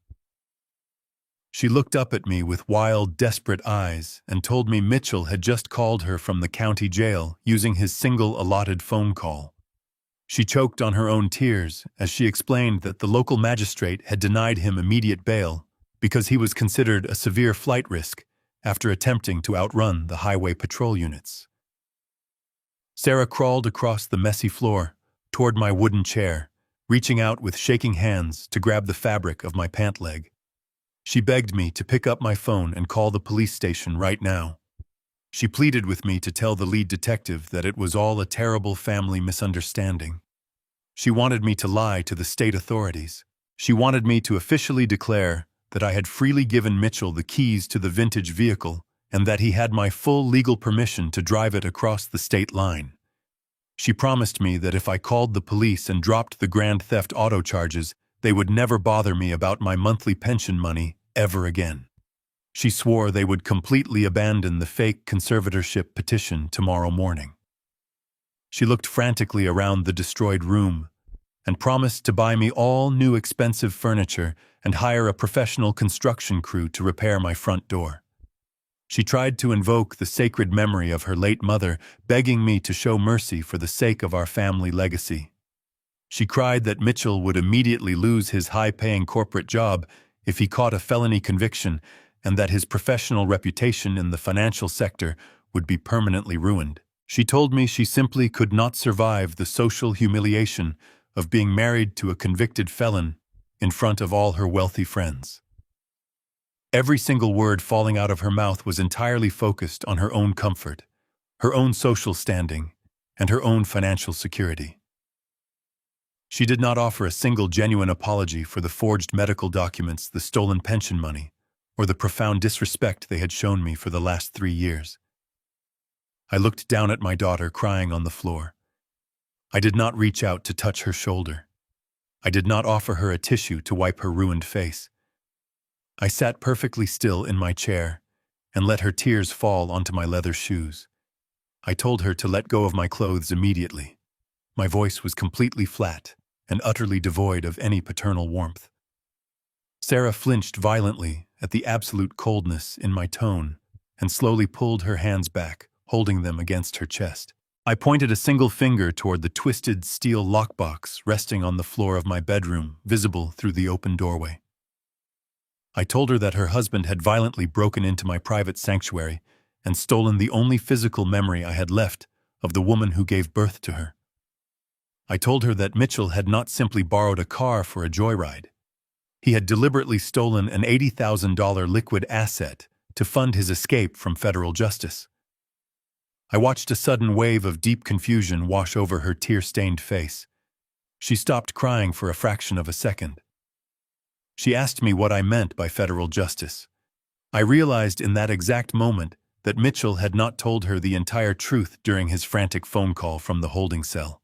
She looked up at me with wild, desperate eyes and told me Mitchell had just called her from the county jail using his single allotted phone call. She choked on her own tears as she explained that the local magistrate had denied him immediate bail because he was considered a severe flight risk after attempting to outrun the highway patrol units. Sarah crawled across the messy floor toward my wooden chair, reaching out with shaking hands to grab the fabric of my pant leg. She begged me to pick up my phone and call the police station right now. She pleaded with me to tell the lead detective that it was all a terrible family misunderstanding. She wanted me to lie to the state authorities. She wanted me to officially declare that I had freely given Mitchell the keys to the vintage vehicle and that he had my full legal permission to drive it across the state line. She promised me that if I called the police and dropped the grand theft auto charges, they would never bother me about my monthly pension money ever again. She swore they would completely abandon the fake conservatorship petition tomorrow morning. She looked frantically around the destroyed room and promised to buy me all new expensive furniture and hire a professional construction crew to repair my front door. She tried to invoke the sacred memory of her late mother, begging me to show mercy for the sake of our family legacy. She cried that Mitchell would immediately lose his high-paying corporate job if he caught a felony conviction and that his professional reputation in the financial sector would be permanently ruined. She told me she simply could not survive the social humiliation of being married to a convicted felon in front of all her wealthy friends. Every single word falling out of her mouth was entirely focused on her own comfort, her own social standing, and her own financial security. She did not offer a single genuine apology for the forged medical documents, the stolen pension money, or the profound disrespect they had shown me for the last 3 years. I looked down at my daughter crying on the floor. I did not reach out to touch her shoulder. I did not offer her a tissue to wipe her ruined face. I sat perfectly still in my chair and let her tears fall onto my leather shoes. I told her to let go of my clothes immediately. My voice was completely flat and utterly devoid of any paternal warmth. Sarah flinched violently at the absolute coldness in my tone and slowly pulled her hands back, holding them against her chest. I pointed a single finger toward the twisted steel lockbox resting on the floor of my bedroom, visible through the open doorway. I told her that her husband had violently broken into my private sanctuary and stolen the only physical memory I had left of the woman who gave birth to her. I told her that Mitchell had not simply borrowed a car for a joyride. He had deliberately stolen an $80,000 liquid asset to fund his escape from federal justice. I watched a sudden wave of deep confusion wash over her tear-stained face. She stopped crying for a fraction of a second. She asked me what I meant by federal justice. I realized in that exact moment that Mitchell had not told her the entire truth during his frantic phone call from the holding cell.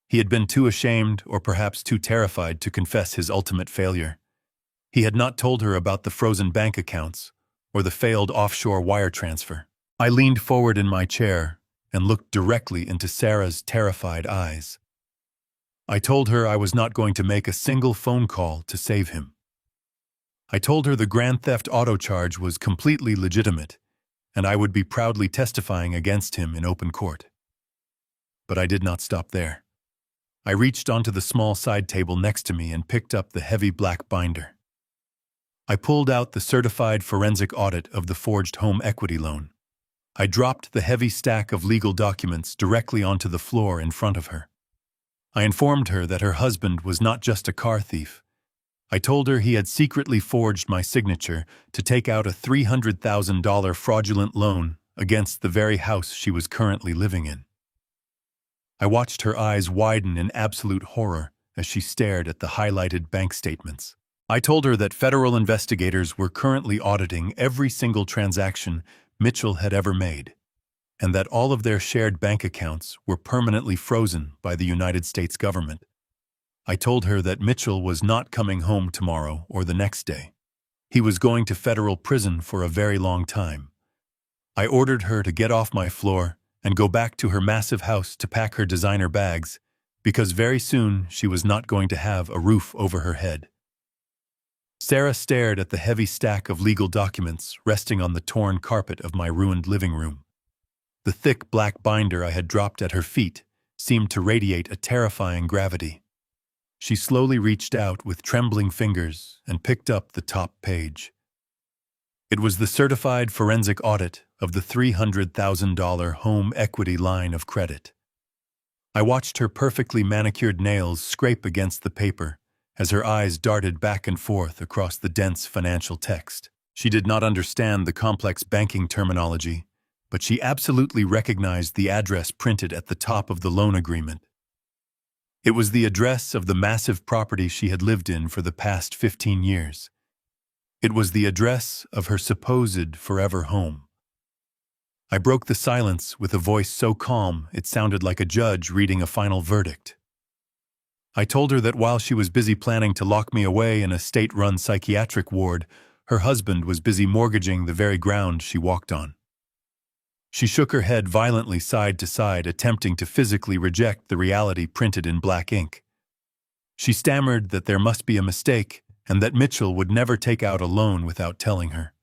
He had been too ashamed or perhaps too terrified to confess his ultimate failure. He had not told her about the frozen bank accounts or the failed offshore wire transfer. I leaned forward in my chair and looked directly into Sarah's terrified eyes. I told her I was not going to make a single phone call to save him. I told her the grand theft auto charge was completely legitimate, and I would be proudly testifying against him in open court. But I did not stop there. I reached onto the small side table next to me and picked up the heavy black binder. I pulled out the certified forensic audit of the forged home equity loan. I dropped the heavy stack of legal documents directly onto the floor in front of her. I informed her that her husband was not just a car thief, I told her he had secretly forged my signature to take out a $300,000 fraudulent loan against the very house she was currently living in. I watched her eyes widen in absolute horror as she stared at the highlighted bank statements. I told her that federal investigators were currently auditing every single transaction Mitchell had ever made, and that all of their shared bank accounts were permanently frozen by the United States government. I told her that Mitchell was not coming home tomorrow or the next day. He was going to federal prison for a very long time. I ordered her to get off my floor and go back to her massive house to pack her designer bags, because very soon she was not going to have a roof over her head. Sarah stared at the heavy stack of legal documents resting on the torn carpet of my ruined living room. The thick black binder I had dropped at her feet seemed to radiate a terrifying gravity. She slowly reached out with trembling fingers and picked up the top page. It was the certified forensic audit of the $300,000 home equity line of credit. I watched her perfectly manicured nails scrape against the paper as her eyes darted back and forth across the dense financial text. She did not understand the complex banking terminology, but she absolutely recognized the address printed at the top of the loan agreement. It was the address of the massive property she had lived in for the past 15 years. It was the address of her supposed forever home. I broke the silence with a voice so calm it sounded like a judge reading a final verdict. I told her that while she was busy planning to lock me away in a state-run psychiatric ward, her husband was busy mortgaging the very ground she walked on. She shook her head violently side to side, attempting to physically reject the reality printed in black ink. She stammered that there must be a mistake and that Mitchell would never take out a loan without telling her.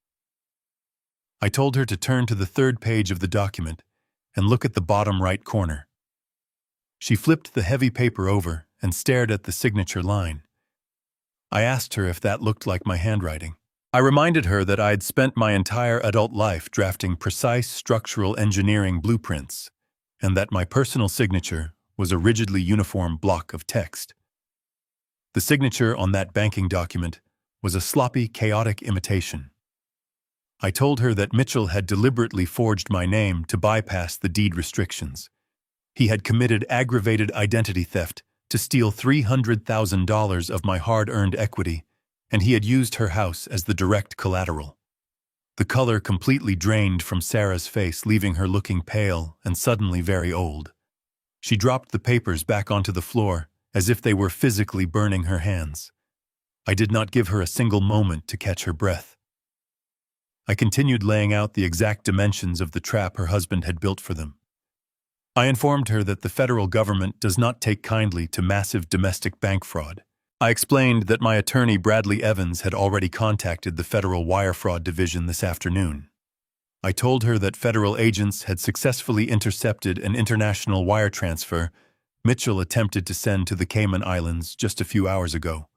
I told her to turn to the third page of the document and look at the bottom right corner. She flipped the heavy paper over and stared at the signature line. I asked her if that looked like my handwriting. I reminded her that I had spent my entire adult life drafting precise structural engineering blueprints, and that my personal signature was a rigidly uniform block of text. The signature on that banking document was a sloppy, chaotic imitation. I told her that Mitchell had deliberately forged my name to bypass the deed restrictions. He had committed aggravated identity theft to steal $300,000 of my hard-earned equity, and he had used her house as the direct collateral. The color completely drained from Sarah's face, leaving her looking pale and suddenly very old. She dropped the papers back onto the floor, as if they were physically burning her hands. I did not give her a single moment to catch her breath. I continued laying out the exact dimensions of the trap her husband had built for them. I informed her that the federal government does not take kindly to massive domestic bank fraud. I explained that my attorney Bradley Evans had already contacted the Federal Wire Fraud Division this afternoon. I told her that federal agents had successfully intercepted an international wire transfer Mitchell attempted to send to the Cayman Islands just a few hours ago.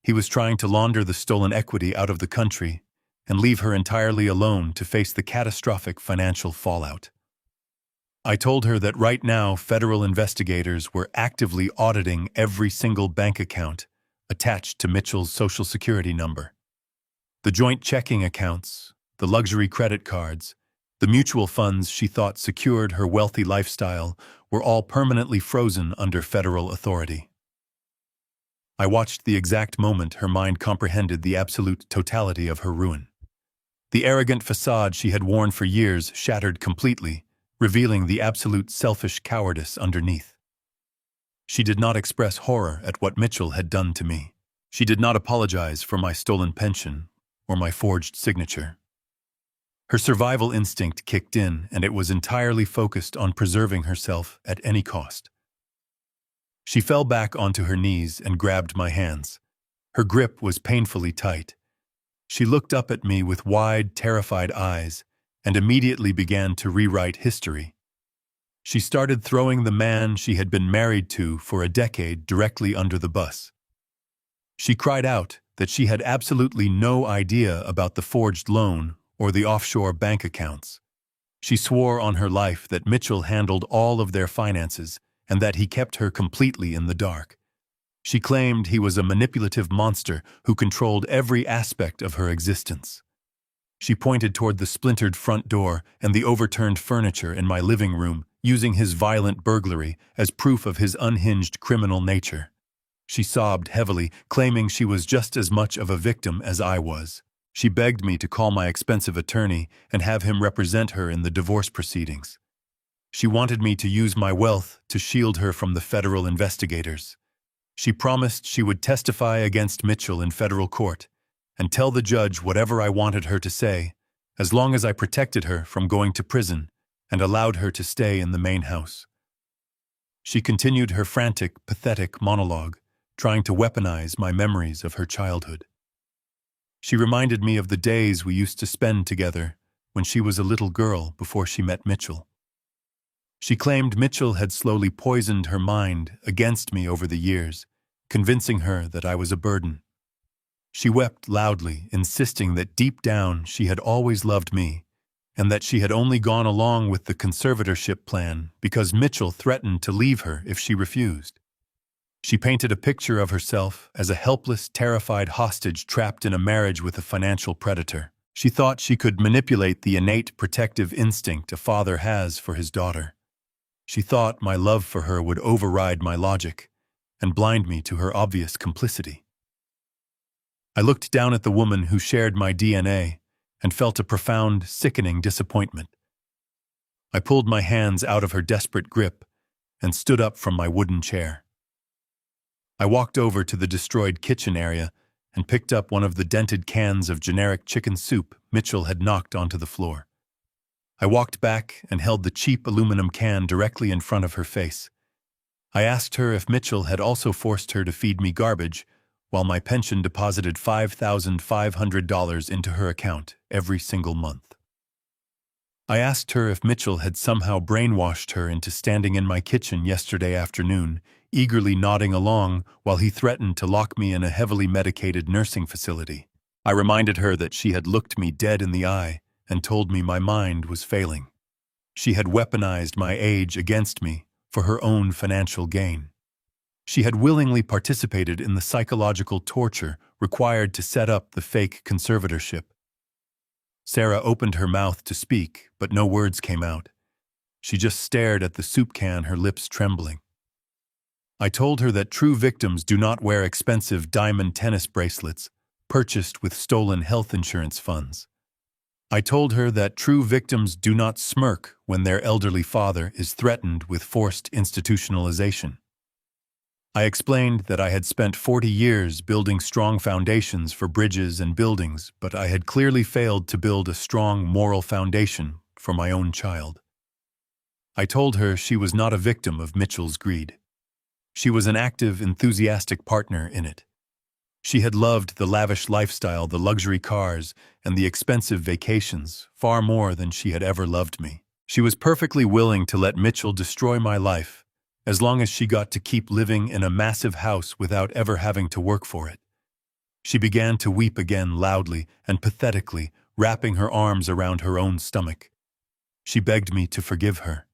He was trying to launder the stolen equity out of the country and leave her entirely alone to face the catastrophic financial fallout. I told her that right now federal investigators were actively auditing every single bank account attached to Mitchell's Social Security number. The joint checking accounts, the luxury credit cards, the mutual funds she thought secured her wealthy lifestyle were all permanently frozen under federal authority. I watched the exact moment her mind comprehended the absolute totality of her ruin. The arrogant facade she had worn for years shattered completely, revealing the absolute selfish cowardice underneath. She did not express horror at what Mitchell had done to me. She did not apologize for my stolen pension or my forged signature. Her survival instinct kicked in, and it was entirely focused on preserving herself at any cost. She fell back onto her knees and grabbed my hands. Her grip was painfully tight. She looked up at me with wide, terrified eyes and immediately began to rewrite history. She started throwing the man she had been married to for a decade directly under the bus. She cried out that she had absolutely no idea about the forged loan or the offshore bank accounts. She swore on her life that Mitchell handled all of their finances and that he kept her completely in the dark. She claimed he was a manipulative monster who controlled every aspect of her existence. She pointed toward the splintered front door and the overturned furniture in my living room, using his violent burglary as proof of his unhinged criminal nature. She sobbed heavily, claiming she was just as much of a victim as I was. She begged me to call my expensive attorney and have him represent her in the divorce proceedings. She wanted me to use my wealth to shield her from the federal investigators. She promised she would testify against Mitchell in federal court and tell the judge whatever I wanted her to say, as long as I protected her from going to prison and allowed her to stay in the main house. She continued her frantic, pathetic monologue, trying to weaponize my memories of her childhood. She reminded me of the days we used to spend together when she was a little girl before she met Mitchell. She claimed Mitchell had slowly poisoned her mind against me over the years, convincing her that I was a burden. She wept loudly, insisting that deep down she had always loved me, and that she had only gone along with the conservatorship plan because Mitchell threatened to leave her if she refused. She painted a picture of herself as a helpless, terrified hostage trapped in a marriage with a financial predator. She thought she could manipulate the innate protective instinct a father has for his daughter. She thought my love for her would override my logic and blind me to her obvious complicity. I looked down at the woman who shared my DNA and felt a profound, sickening disappointment. I pulled my hands out of her desperate grip and stood up from my wooden chair. I walked over to the destroyed kitchen area and picked up one of the dented cans of generic chicken soup Mitchell had knocked onto the floor. I walked back and held the cheap aluminum can directly in front of her face. I asked her if Mitchell had also forced her to feed me garbage while my pension deposited $5,500 into her account every single month. I asked her if Mitchell had somehow brainwashed her into standing in my kitchen yesterday afternoon, eagerly nodding along while he threatened to lock me in a heavily medicated nursing facility. I reminded her that she had looked me dead in the eye and told me my mind was failing. She had weaponized my age against me for her own financial gain. She had willingly participated in the psychological torture required to set up the fake conservatorship. Sarah opened her mouth to speak, but no words came out. She just stared at the soup can, her lips trembling. I told her that true victims do not wear expensive diamond tennis bracelets purchased with stolen health insurance funds. I told her that true victims do not smirk when their elderly father is threatened with forced institutionalization. I explained that I had spent 40 years building strong foundations for bridges and buildings, but I had clearly failed to build a strong moral foundation for my own child. I told her she was not a victim of Mitchell's greed. She was an active, enthusiastic partner in it. She had loved the lavish lifestyle, the luxury cars, and the expensive vacations far more than she had ever loved me. She was perfectly willing to let Mitchell destroy my life, as long as she got to keep living in a massive house without ever having to work for it. She began to weep again loudly and pathetically, wrapping her arms around her own stomach. She begged me to forgive her.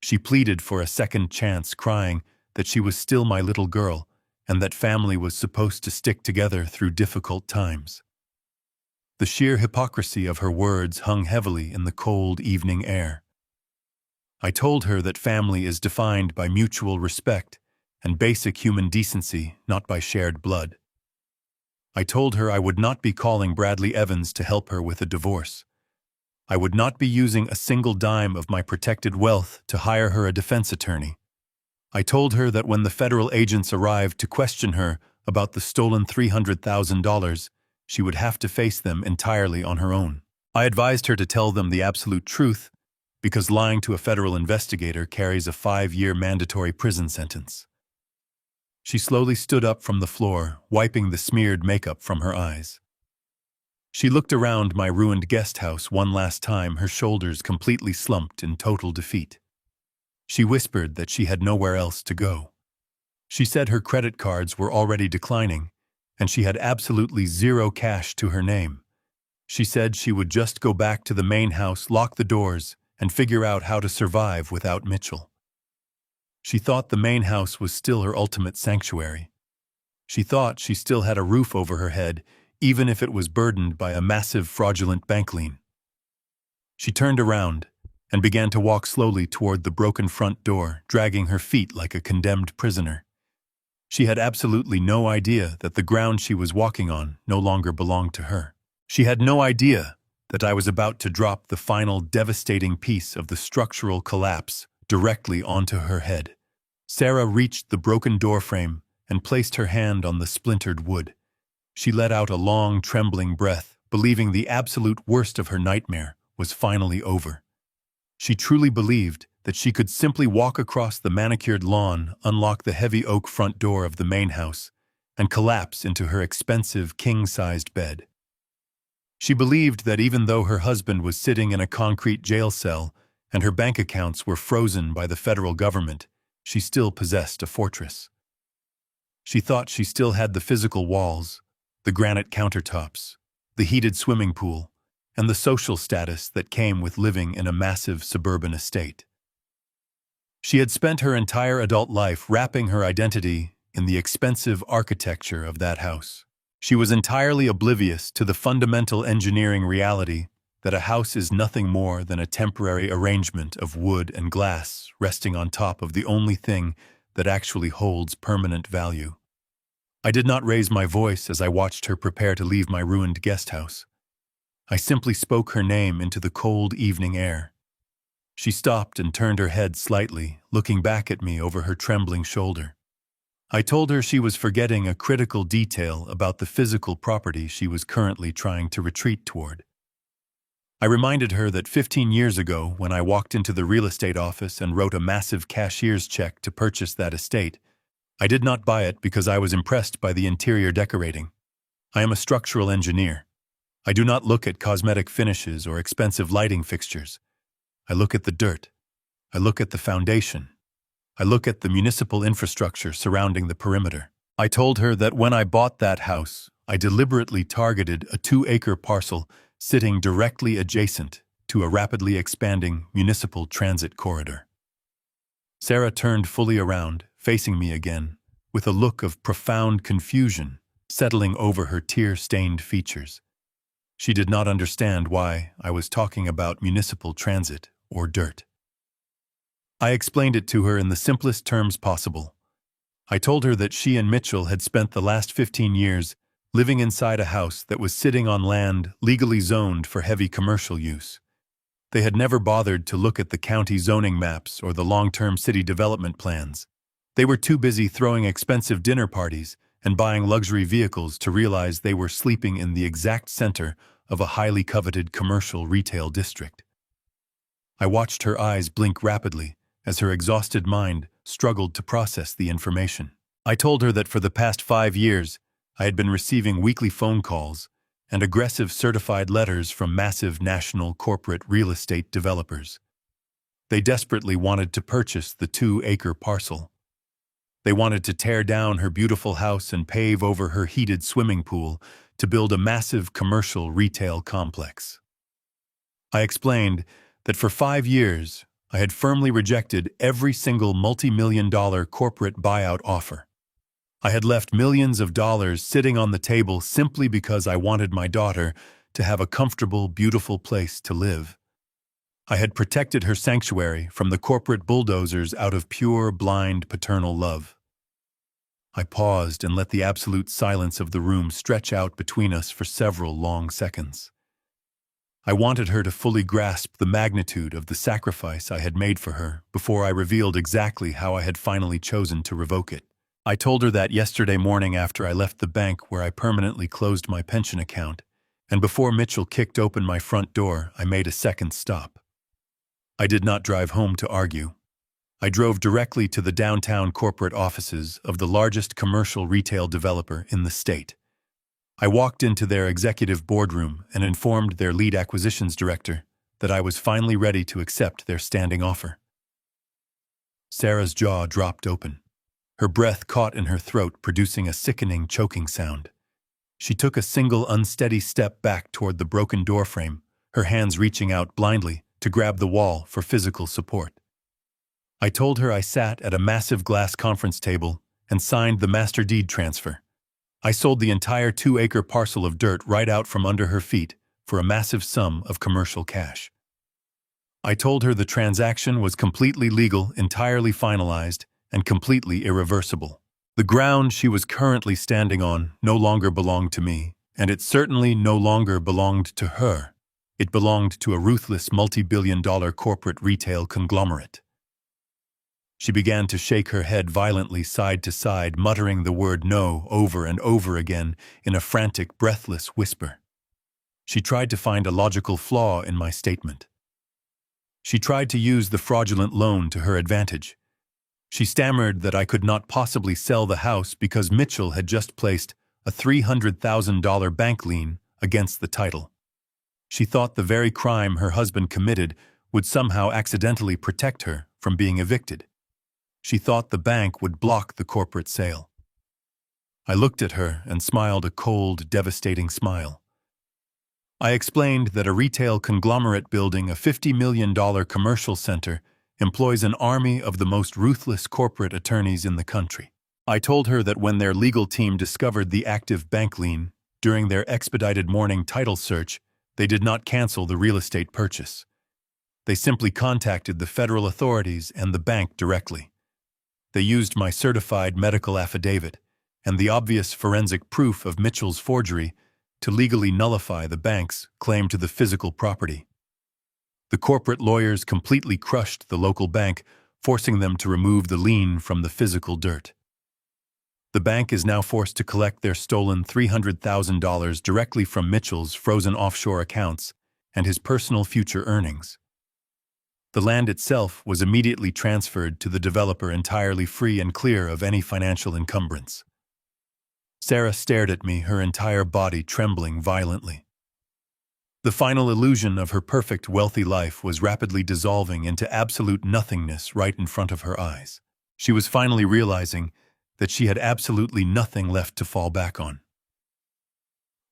She pleaded for a second chance, crying that she was still my little girl and that family was supposed to stick together through difficult times. The sheer hypocrisy of her words hung heavily in the cold evening air. I told her that family is defined by mutual respect and basic human decency, not by shared blood. I told her I would not be calling Bradley Evans to help her with a divorce. I would not be using a single dime of my protected wealth to hire her a defense attorney. I told her that when the federal agents arrived to question her about the stolen $300,000, she would have to face them entirely on her own. I advised her to tell them the absolute truth, because lying to a federal investigator carries a 5-year mandatory prison sentence. She slowly stood up from the floor, wiping the smeared makeup from her eyes. She looked around my ruined guest house one last time, her shoulders completely slumped in total defeat. She whispered that she had nowhere else to go. She said her credit cards were already declining, and she had absolutely zero cash to her name. She said she would just go back to the main house, lock the doors, and figure out how to survive without Mitchell. She thought the main house was still her ultimate sanctuary. She thought she still had a roof over her head, even if it was burdened by a massive fraudulent bank lien. She turned around and began to walk slowly toward the broken front door, dragging her feet like a condemned prisoner. She had absolutely no idea that the ground she was walking on no longer belonged to her. She had no idea that I was about to drop the final devastating piece of the structural collapse directly onto her head. Sarah reached the broken doorframe and placed her hand on the splintered wood. She let out a long, trembling breath, believing the absolute worst of her nightmare was finally over. She truly believed that she could simply walk across the manicured lawn, unlock the heavy oak front door of the main house, and collapse into her expensive king-sized bed. She believed that even though her husband was sitting in a concrete jail cell and her bank accounts were frozen by the federal government, she still possessed a fortress. She thought she still had the physical walls, the granite countertops, the heated swimming pool, and the social status that came with living in a massive suburban estate. She had spent her entire adult life wrapping her identity in the expensive architecture of that house. She was entirely oblivious to the fundamental engineering reality that a house is nothing more than a temporary arrangement of wood and glass resting on top of the only thing that actually holds permanent value. I did not raise my voice as I watched her prepare to leave my ruined guest house. I simply spoke her name into the cold evening air. She stopped and turned her head slightly, looking back at me over her trembling shoulder. I told her she was forgetting a critical detail about the physical property she was currently trying to retreat toward. I reminded her that 15 years ago, when I walked into the real estate office and wrote a massive cashier's check to purchase that estate, I did not buy it because I was impressed by the interior decorating. I am a structural engineer. I do not look at cosmetic finishes or expensive lighting fixtures. I look at the dirt. I look at the foundation. I look at the municipal infrastructure surrounding the perimeter. I told her that when I bought that house, I deliberately targeted a 2-acre parcel sitting directly adjacent to a rapidly expanding municipal transit corridor. Sarah turned fully around, facing me again, with a look of profound confusion settling over her tear-stained features. She did not understand why I was talking about municipal transit or dirt. I explained it to her in the simplest terms possible. I told her that she and Mitchell had spent the last 15 years living inside a house that was sitting on land legally zoned for heavy commercial use. They had never bothered to look at the county zoning maps or the long-term city development plans. They were too busy throwing expensive dinner parties and buying luxury vehicles to realize they were sleeping in the exact center of a highly coveted commercial retail district. I watched her eyes blink rapidly as her exhausted mind struggled to process the information. I told her that for the past 5 years, I had been receiving weekly phone calls and aggressive certified letters from massive national corporate real estate developers. They desperately wanted to purchase the 2-acre parcel. They wanted to tear down her beautiful house and pave over her heated swimming pool to build a massive commercial retail complex. I explained that for 5 years, I had firmly rejected every single multi-million-dollar corporate buyout offer. I had left millions of dollars sitting on the table simply because I wanted my daughter to have a comfortable, beautiful place to live. I had protected her sanctuary from the corporate bulldozers out of pure, blind, paternal love. I paused and let the absolute silence of the room stretch out between us for several long seconds. I wanted her to fully grasp the magnitude of the sacrifice I had made for her before I revealed exactly how I had finally chosen to revoke it. I told her that yesterday morning after I left the bank where I permanently closed my pension account, and before Mitchell kicked open my front door, I made a second stop. I did not drive home to argue. I drove directly to the downtown corporate offices of the largest commercial retail developer in the state. I walked into their executive boardroom and informed their lead acquisitions director that I was finally ready to accept their standing offer. Sarah's jaw dropped open. Her breath caught in her throat, producing a sickening, choking sound. She took a single unsteady step back toward the broken doorframe, her hands reaching out blindly to grab the wall for physical support. I told her I sat at a massive glass conference table and signed the master deed transfer I sold the entire 2-acre parcel of dirt right out from under her feet for a massive sum of commercial cash. I told her the transaction was completely legal, entirely finalized, and completely irreversible. The ground she was currently standing on no longer belonged to me, and it certainly no longer belonged to her. It belonged to a ruthless multi-billion-dollar corporate retail conglomerate. She began to shake her head violently side to side, muttering the word no over and over again in a frantic, breathless whisper. She tried to find a logical flaw in my statement. She tried to use the fraudulent loan to her advantage. She stammered that I could not possibly sell the house because Mitchell had just placed a $300,000 bank lien against the title. She thought the very crime her husband committed would somehow accidentally protect her from being evicted. She thought the bank would block the corporate sale. I looked at her and smiled a cold, devastating smile. I explained that a retail conglomerate building a $50 million commercial center employs an army of the most ruthless corporate attorneys in the country. I told her that when their legal team discovered the active bank lien during their expedited morning title search, they did not cancel the real estate purchase. They simply contacted the federal authorities and the bank directly. They used my certified medical affidavit and the obvious forensic proof of Mitchell's forgery to legally nullify the bank's claim to the physical property. The corporate lawyers completely crushed the local bank, forcing them to remove the lien from the physical dirt. The bank is now forced to collect their stolen $300,000 directly from Mitchell's frozen offshore accounts and his personal future earnings. The land itself was immediately transferred to the developer entirely free and clear of any financial encumbrance. Sarah stared at me, her entire body trembling violently. The final illusion of her perfect, wealthy life was rapidly dissolving into absolute nothingness right in front of her eyes. She was finally realizing that she had absolutely nothing left to fall back on.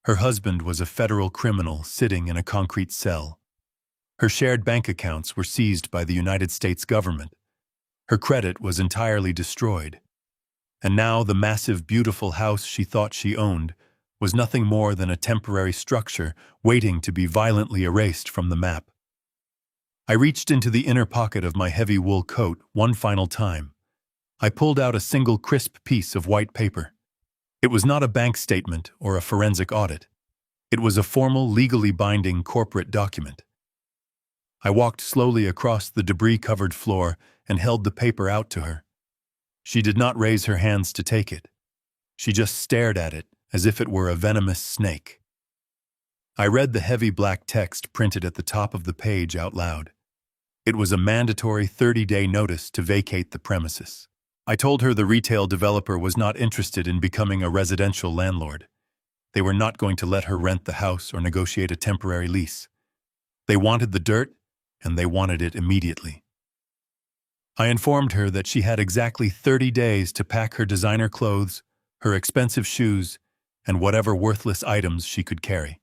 Her husband was a federal criminal sitting in a concrete cell. Her shared bank accounts were seized by the United States government. Her credit was entirely destroyed. And now the massive, beautiful house she thought she owned was nothing more than a temporary structure waiting to be violently erased from the map. I reached into the inner pocket of my heavy wool coat one final time. I pulled out a single crisp piece of white paper. It was not a bank statement or a forensic audit. It was a formal, legally binding corporate document. I walked slowly across the debris-covered floor and held the paper out to her. She did not raise her hands to take it. She just stared at it as if it were a venomous snake. I read the heavy black text printed at the top of the page out loud. It was a mandatory 30-day notice to vacate the premises. I told her the retail developer was not interested in becoming a residential landlord. They were not going to let her rent the house or negotiate a temporary lease. They wanted the dirt, and they wanted it immediately. I informed her that she had exactly 30 days to pack her designer clothes, her expensive shoes, and whatever worthless items she could carry.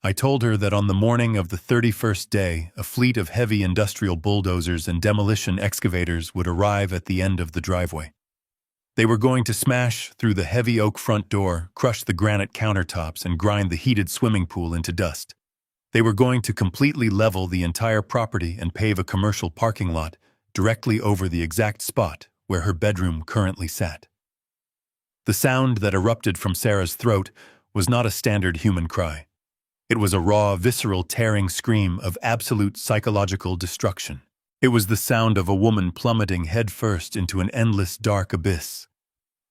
I told her that on the morning of the 31st day, a fleet of heavy industrial bulldozers and demolition excavators would arrive at the end of the driveway. They were going to smash through the heavy oak front door, crush the granite countertops, and grind the heated swimming pool into dust. They were going to completely level the entire property and pave a commercial parking lot directly over the exact spot where her bedroom currently sat. The sound that erupted from Sarah's throat was not a standard human cry. It was a raw, visceral, tearing scream of absolute psychological destruction. It was the sound of a woman plummeting headfirst into an endless dark abyss.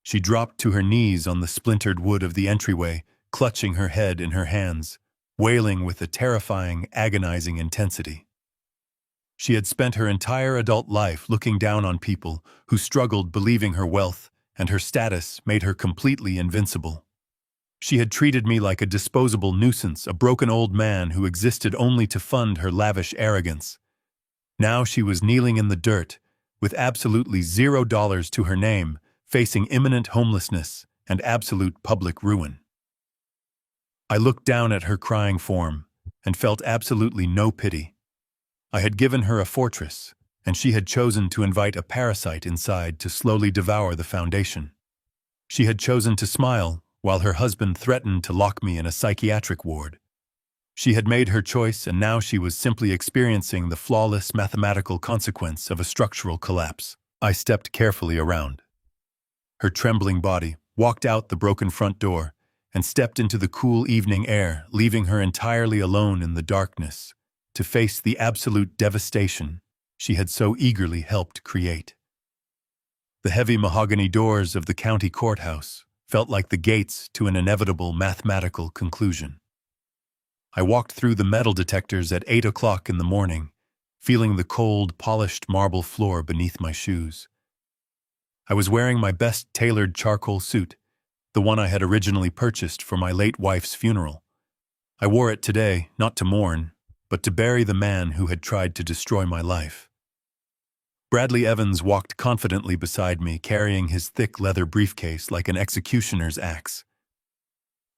She dropped to her knees on the splintered wood of the entryway, clutching her head in her hands, wailing with a terrifying, agonizing intensity. She had spent her entire adult life looking down on people who struggled, believing her wealth and her status made her completely invincible. She had treated me like a disposable nuisance, a broken old man who existed only to fund her lavish arrogance. Now she was kneeling in the dirt, with absolutely $0 to her name, facing imminent homelessness and absolute public ruin. I looked down at her crying form and felt absolutely no pity. I had given her a fortress, and she had chosen to invite a parasite inside to slowly devour the foundation. She had chosen to smile, while her husband threatened to lock me in a psychiatric ward. She had made her choice, and now she was simply experiencing the flawless mathematical consequence of a structural collapse. I stepped carefully around. Her trembling body walked out the broken front door and stepped into the cool evening air, leaving her entirely alone in the darkness to face the absolute devastation she had so eagerly helped create. The heavy mahogany doors of the county courthouse felt like the gates to an inevitable mathematical conclusion. I walked through the metal detectors at 8 o'clock in the morning, feeling the cold, polished marble floor beneath my shoes. I was wearing my best tailored charcoal suit, the one I had originally purchased for my late wife's funeral. I wore it today, not to mourn, but to bury the man who had tried to destroy my life. Bradley Evans walked confidently beside me, carrying his thick leather briefcase like an executioner's axe.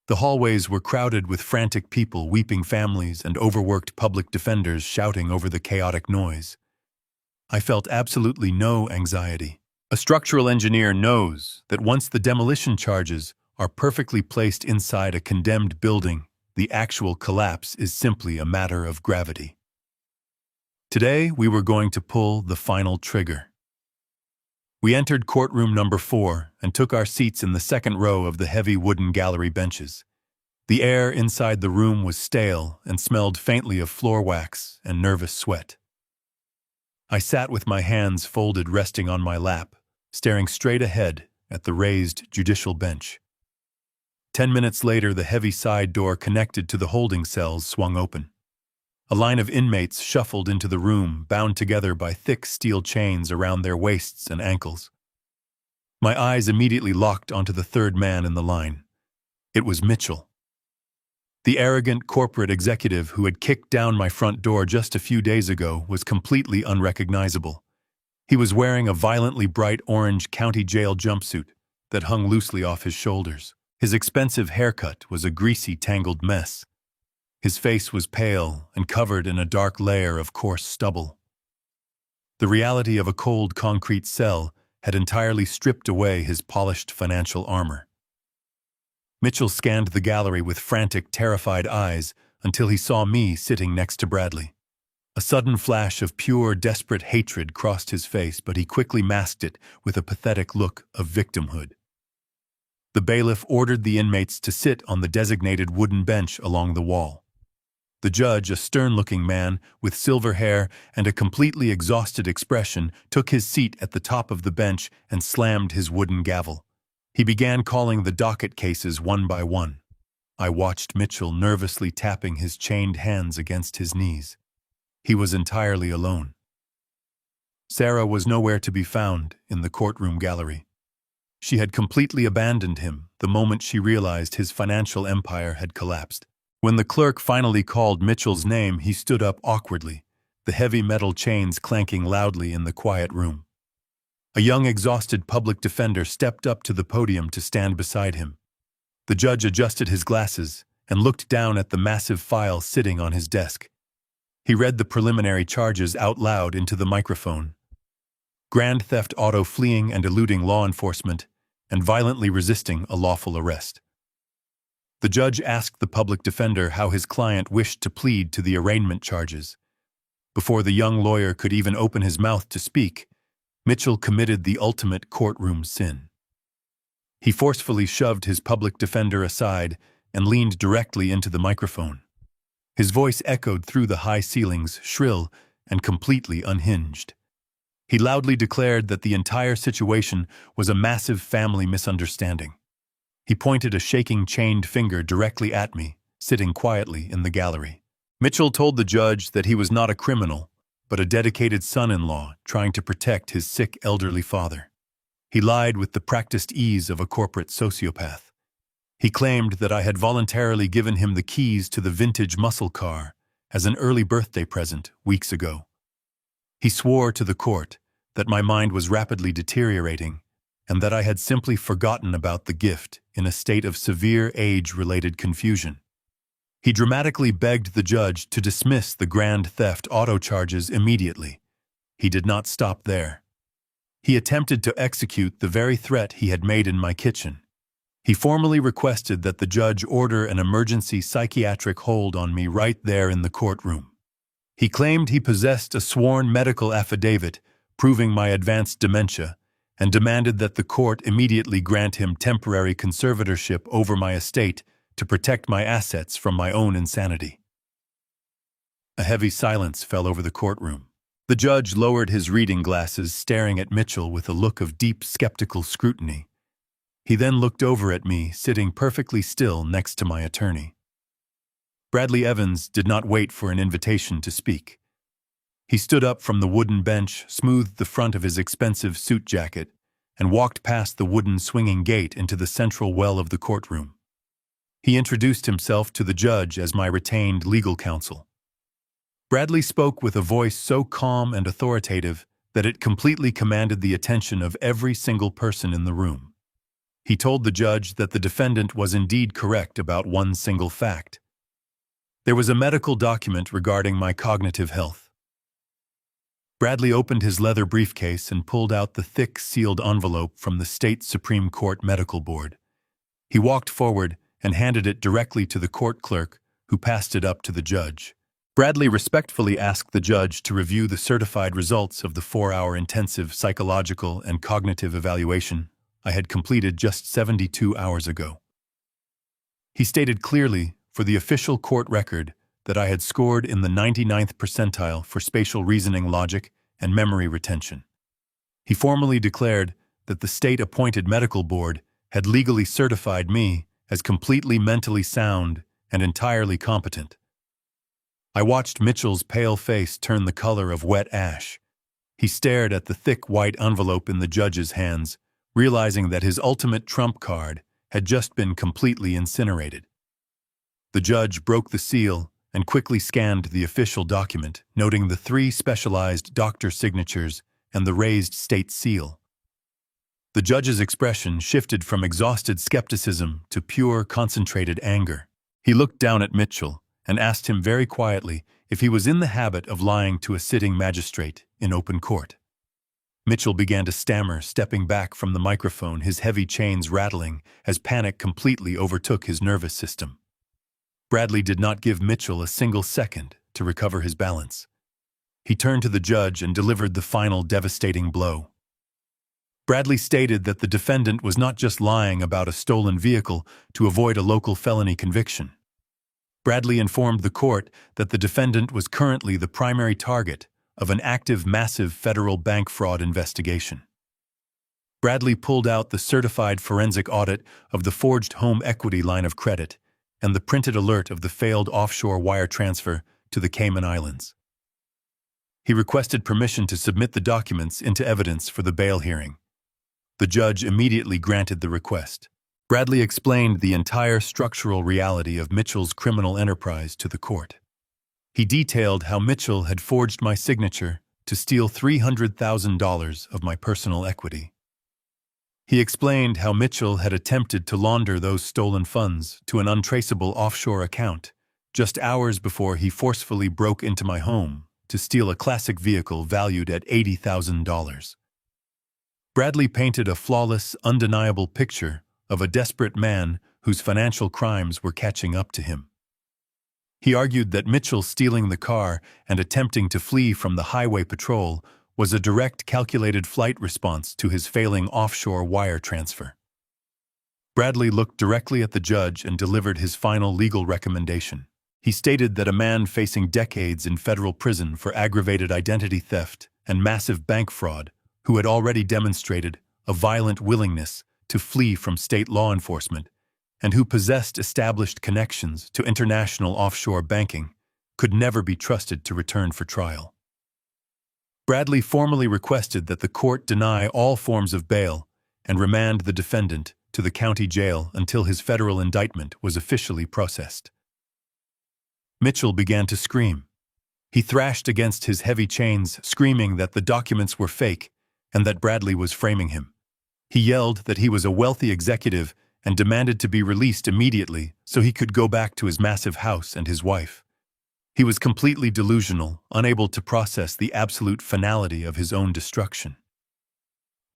The hallways were crowded with frantic people, weeping families, and overworked public defenders shouting over the chaotic noise. I felt absolutely no anxiety. A structural engineer knows that once the demolition charges are perfectly placed inside a condemned building, the actual collapse is simply a matter of gravity. Today, we were going to pull the final trigger. We entered courtroom number 4 and took our seats in the second row of the heavy wooden gallery benches. The air inside the room was stale and smelled faintly of floor wax and nervous sweat. I sat with my hands folded, resting on my lap, staring straight ahead at the raised judicial bench. 10 minutes later, the heavy side door connected to the holding cells swung open. A line of inmates shuffled into the room, bound together by thick steel chains around their waists and ankles. My eyes immediately locked onto the third man in the line. It was Mitchell. The arrogant corporate executive who had kicked down my front door just a few days ago was completely unrecognizable. He was wearing a violently bright orange county jail jumpsuit that hung loosely off his shoulders. His expensive haircut was a greasy, tangled mess. His face was pale and covered in a dark layer of coarse stubble. The reality of a cold concrete cell had entirely stripped away his polished financial armor. Mitchell scanned the gallery with frantic, terrified eyes until he saw me sitting next to Bradley. A sudden flash of pure, desperate hatred crossed his face, but he quickly masked it with a pathetic look of victimhood. The bailiff ordered the inmates to sit on the designated wooden bench along the wall. The judge, a stern-looking man with silver hair and a completely exhausted expression, took his seat at the top of the bench and slammed his wooden gavel. He began calling the docket cases one by one. I watched Mitchell nervously tapping his chained hands against his knees. He was entirely alone. Sarah was nowhere to be found in the courtroom gallery. She had completely abandoned him the moment she realized his financial empire had collapsed. When the clerk finally called Mitchell's name, he stood up awkwardly, the heavy metal chains clanking loudly in the quiet room. A young, exhausted public defender stepped up to the podium to stand beside him. The judge adjusted his glasses and looked down at the massive file sitting on his desk. He read the preliminary charges out loud into the microphone. Grand theft auto, fleeing and eluding law enforcement, and violently resisting a lawful arrest. The judge asked the public defender how his client wished to plead to the arraignment charges. Before the young lawyer could even open his mouth to speak, Mitchell committed the ultimate courtroom sin. He forcefully shoved his public defender aside and leaned directly into the microphone. His voice echoed through the high ceilings, shrill and completely unhinged. He loudly declared that the entire situation was a massive family misunderstanding. He pointed a shaking, chained finger directly at me, sitting quietly in the gallery. Mitchell told the judge that he was not a criminal, but a dedicated son-in-law trying to protect his sick elderly father. He lied with the practiced ease of a corporate sociopath. He claimed that I had voluntarily given him the keys to the vintage muscle car as an early birthday present weeks ago. He swore to the court that my mind was rapidly deteriorating and that I had simply forgotten about the gift in a state of severe age-related confusion. He dramatically begged the judge to dismiss the grand theft auto charges immediately. He did not stop there. He attempted to execute the very threat he had made in my kitchen. He formally requested that the judge order an emergency psychiatric hold on me right there in the courtroom. He claimed he possessed a sworn medical affidavit proving my advanced dementia and demanded that the court immediately grant him temporary conservatorship over my estate to protect my assets from my own insanity. A heavy silence fell over the courtroom. The judge lowered his reading glasses, staring at Mitchell with a look of deep, skeptical scrutiny. He then looked over at me, sitting perfectly still next to my attorney. Bradley Evans did not wait for an invitation to speak. He stood up from the wooden bench, smoothed the front of his expensive suit jacket, and walked past the wooden swinging gate into the central well of the courtroom. He introduced himself to the judge as my retained legal counsel. Bradley spoke with a voice so calm and authoritative that it completely commanded the attention of every single person in the room. He told the judge that the defendant was indeed correct about one single fact. There was a medical document regarding my cognitive health. Bradley opened his leather briefcase and pulled out the thick, sealed envelope from the State Supreme Court Medical Board. He walked forward and handed it directly to the court clerk, who passed it up to the judge. Bradley respectfully asked the judge to review the certified results of the 4-hour intensive psychological and cognitive evaluation I had completed just 72 hours ago. He stated clearly, for the official court record, that I had scored in the 99th percentile for spatial reasoning logic and memory retention. He formally declared that the state-appointed medical board had legally certified me as completely mentally sound and entirely competent. I watched Mitchell's pale face turn the color of wet ash. He stared at the thick white envelope in the judge's hands, realizing that his ultimate trump card had just been completely incinerated. The judge broke the seal and quickly scanned the official document, noting the 3 specialized doctor signatures and the raised state seal. The judge's expression shifted from exhausted skepticism to pure, concentrated anger. He looked down at Mitchell and asked him very quietly if he was in the habit of lying to a sitting magistrate in open court. Mitchell began to stammer, stepping back from the microphone, his heavy chains rattling as panic completely overtook his nervous system. Bradley did not give Mitchell a single second to recover his balance. He turned to the judge and delivered the final devastating blow. Bradley stated that the defendant was not just lying about a stolen vehicle to avoid a local felony conviction. Bradley informed the court that the defendant was currently the primary target of an active, massive federal bank fraud investigation. Bradley pulled out the certified forensic audit of the forged home equity line of credit and the printed alert of the failed offshore wire transfer to the Cayman Islands. He requested permission to submit the documents into evidence for the bail hearing. The judge immediately granted the request. Bradley explained the entire structural reality of Mitchell's criminal enterprise to the court. He detailed how Mitchell had forged my signature to steal $300,000 of my personal equity. He explained how Mitchell had attempted to launder those stolen funds to an untraceable offshore account just hours before he forcefully broke into my home to steal a classic vehicle valued at $80,000. Bradley painted a flawless, undeniable picture of a desperate man whose financial crimes were catching up to him. He argued that Mitchell stealing the car and attempting to flee from the highway patrol was a direct, calculated flight response to his failing offshore wire transfer. Bradley looked directly at the judge and delivered his final legal recommendation. He stated that a man facing decades in federal prison for aggravated identity theft and massive bank fraud, who had already demonstrated a violent willingness to flee from state law enforcement and who possessed established connections to international offshore banking, could never be trusted to return for trial. Bradley formally requested that the court deny all forms of bail and remand the defendant to the county jail until his federal indictment was officially processed. Mitchell began to scream. He thrashed against his heavy chains, screaming that the documents were fake and that Bradley was framing him. He yelled that he was a wealthy executive and demanded to be released immediately so he could go back to his massive house and his wife. He was completely delusional, unable to process the absolute finality of his own destruction.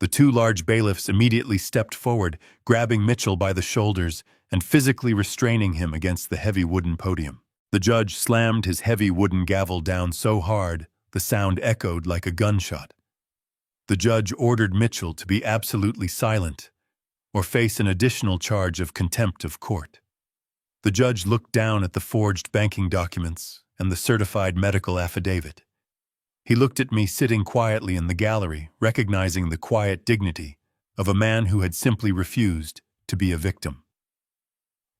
The two large bailiffs immediately stepped forward, grabbing Mitchell by the shoulders and physically restraining him against the heavy wooden podium. The judge slammed his heavy wooden gavel down so hard, the sound echoed like a gunshot. The judge ordered Mitchell to be absolutely silent or face an additional charge of contempt of court. The judge looked down at the forged banking documents and the certified medical affidavit. He looked at me sitting quietly in the gallery, recognizing the quiet dignity of a man who had simply refused to be a victim.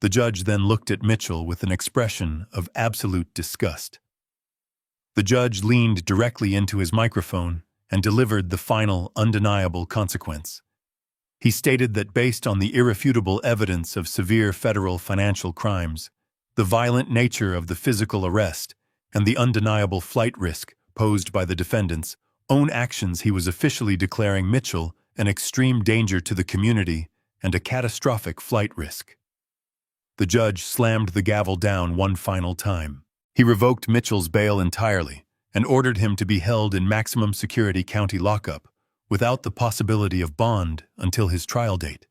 The judge then looked at Mitchell with an expression of absolute disgust. The judge leaned directly into his microphone and delivered the final, undeniable consequence. He stated that based on the irrefutable evidence of severe federal financial crimes, the violent nature of the physical arrest, and the undeniable flight risk posed by the defendant's own actions, he was officially declaring Mitchell an extreme danger to the community and a catastrophic flight risk. The judge slammed the gavel down one final time. He revoked Mitchell's bail entirely and ordered him to be held in maximum security county lockup without the possibility of bond until his trial date.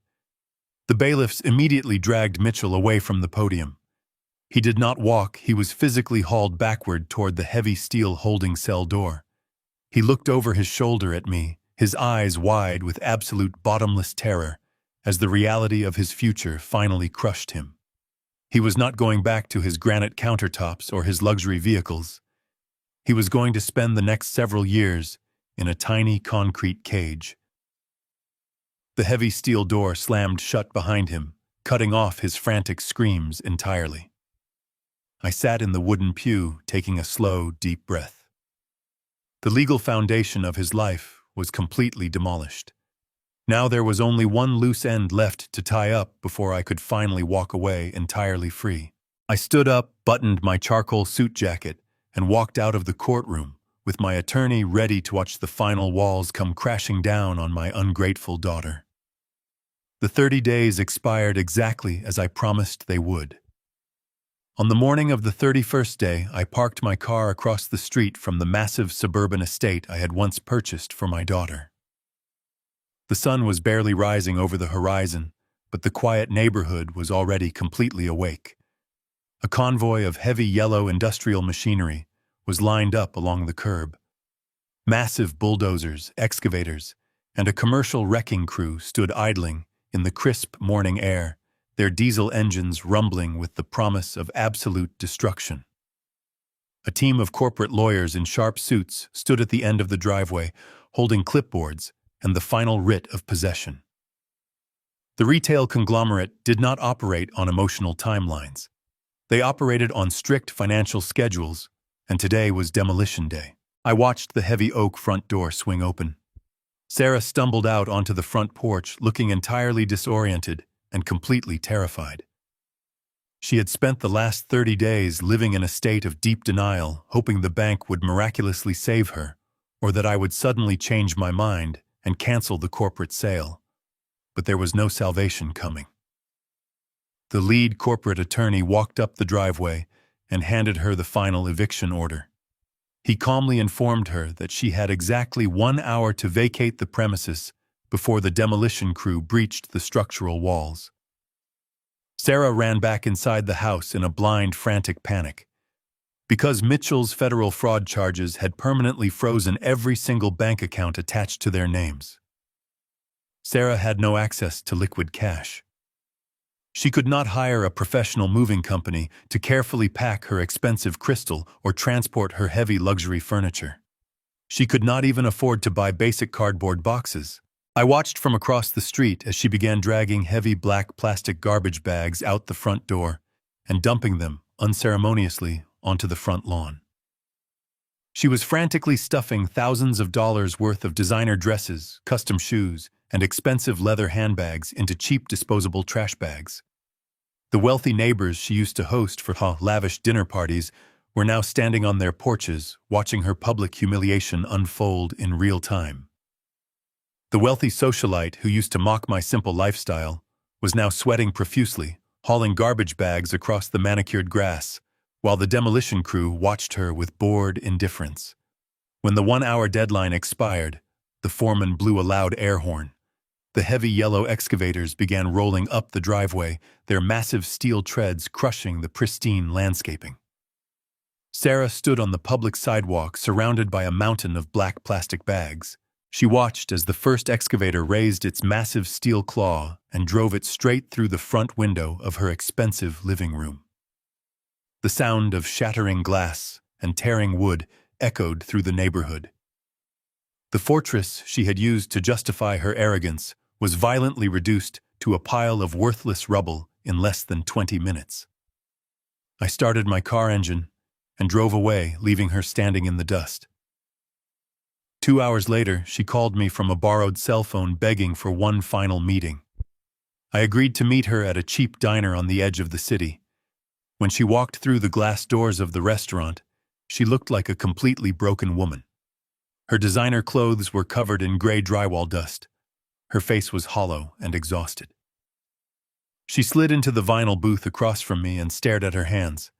The bailiffs immediately dragged Mitchell away from the podium. He did not walk, he was physically hauled backward toward the heavy steel holding cell door. He looked over his shoulder at me, his eyes wide with absolute bottomless terror, as the reality of his future finally crushed him. He was not going back to his granite countertops or his luxury vehicles. He was going to spend the next several years in a tiny concrete cage. The heavy steel door slammed shut behind him, cutting off his frantic screams entirely. I sat in the wooden pew, taking a slow, deep breath. The legal foundation of his life was completely demolished. Now there was only one loose end left to tie up before I could finally walk away entirely free. I stood up, buttoned my charcoal suit jacket, and walked out of the courtroom, with my attorney ready to watch the final walls come crashing down on my ungrateful daughter. The 30 days expired exactly as I promised they would. On the morning of the 31st day, I parked my car across the street from the massive suburban estate I had once purchased for my daughter. The sun was barely rising over the horizon, but the quiet neighborhood was already completely awake. A convoy of heavy yellow industrial machinery was lined up along the curb. Massive bulldozers, excavators, and a commercial wrecking crew stood idling in the crisp morning air, their diesel engines rumbling with the promise of absolute destruction. A team of corporate lawyers in sharp suits stood at the end of the driveway, holding clipboards and the final writ of possession. The retail conglomerate did not operate on emotional timelines. They operated on strict financial schedules, and today was demolition day. I watched the heavy oak front door swing open. Sarah stumbled out onto the front porch, looking entirely disoriented and completely terrified. She had spent the last 30 days living in a state of deep denial, hoping the bank would miraculously save her, or that I would suddenly change my mind and cancel the corporate sale. But there was no salvation coming. The lead corporate attorney walked up the driveway and handed her the final eviction order. He calmly informed her that she had exactly 1 hour to vacate the premises before the demolition crew breached the structural walls. Sarah ran back inside the house in a blind, frantic panic. Because Mitchell's federal fraud charges had permanently frozen every single bank account attached to their names, Sarah had no access to liquid cash. She could not hire a professional moving company to carefully pack her expensive crystal or transport her heavy luxury furniture. She could not even afford to buy basic cardboard boxes. I watched from across the street as she began dragging heavy black plastic garbage bags out the front door and dumping them unceremoniously onto the front lawn. She was frantically stuffing thousands of dollars worth of designer dresses, custom shoes, and expensive leather handbags into cheap disposable trash bags. The wealthy neighbors she used to host for her lavish dinner parties were now standing on their porches, watching her public humiliation unfold in real time. The wealthy socialite who used to mock my simple lifestyle was now sweating profusely, hauling garbage bags across the manicured grass, while the demolition crew watched her with bored indifference. When the 1 hour deadline expired, The foreman blew a loud air horn. The heavy yellow excavators began rolling up the driveway, their massive steel treads crushing the pristine landscaping. Sarah stood on the public sidewalk surrounded by a mountain of black plastic bags. She watched as the first excavator raised its massive steel claw and drove it straight through the front window of her expensive living room. The sound of shattering glass and tearing wood echoed through the neighborhood. The fortress she had used to justify her arrogance was violently reduced to a pile of worthless rubble in less than 20 minutes. I started my car engine and drove away, leaving her standing in the dust. 2 hours later, she called me from a borrowed cell phone begging for one final meeting. I agreed to meet her at a cheap diner on the edge of the city. When she walked through the glass doors of the restaurant, she looked like a completely broken woman. Her designer clothes were covered in gray drywall dust. Her face was hollow and exhausted. She slid into the vinyl booth across from me and stared at her hands.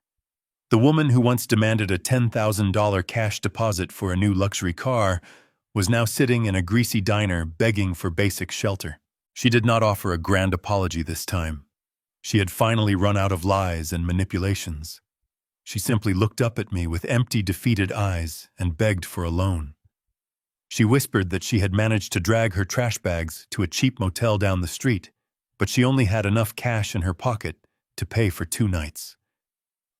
The woman who once demanded a $10,000 cash deposit for a new luxury car was now sitting in a greasy diner begging for basic shelter. She did not offer a grand apology this time. She had finally run out of lies and manipulations. She simply looked up at me with empty, defeated eyes and begged for a loan. She whispered that she had managed to drag her trash bags to a cheap motel down the street, but she only had enough cash in her pocket to pay for 2 nights.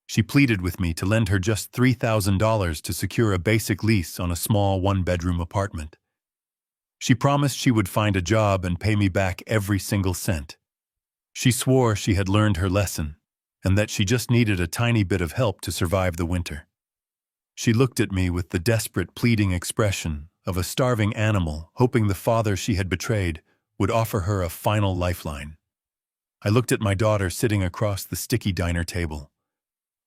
She pleaded with me to lend her just $3,000 to secure a basic lease on a small 1-bedroom apartment. She promised she would find a job and pay me back every single cent. She swore she had learned her lesson and that she just needed a tiny bit of help to survive the winter. She looked at me with the desperate, pleading expression of a starving animal hoping the father she had betrayed would offer her a final lifeline. I looked at my daughter sitting across the sticky diner table.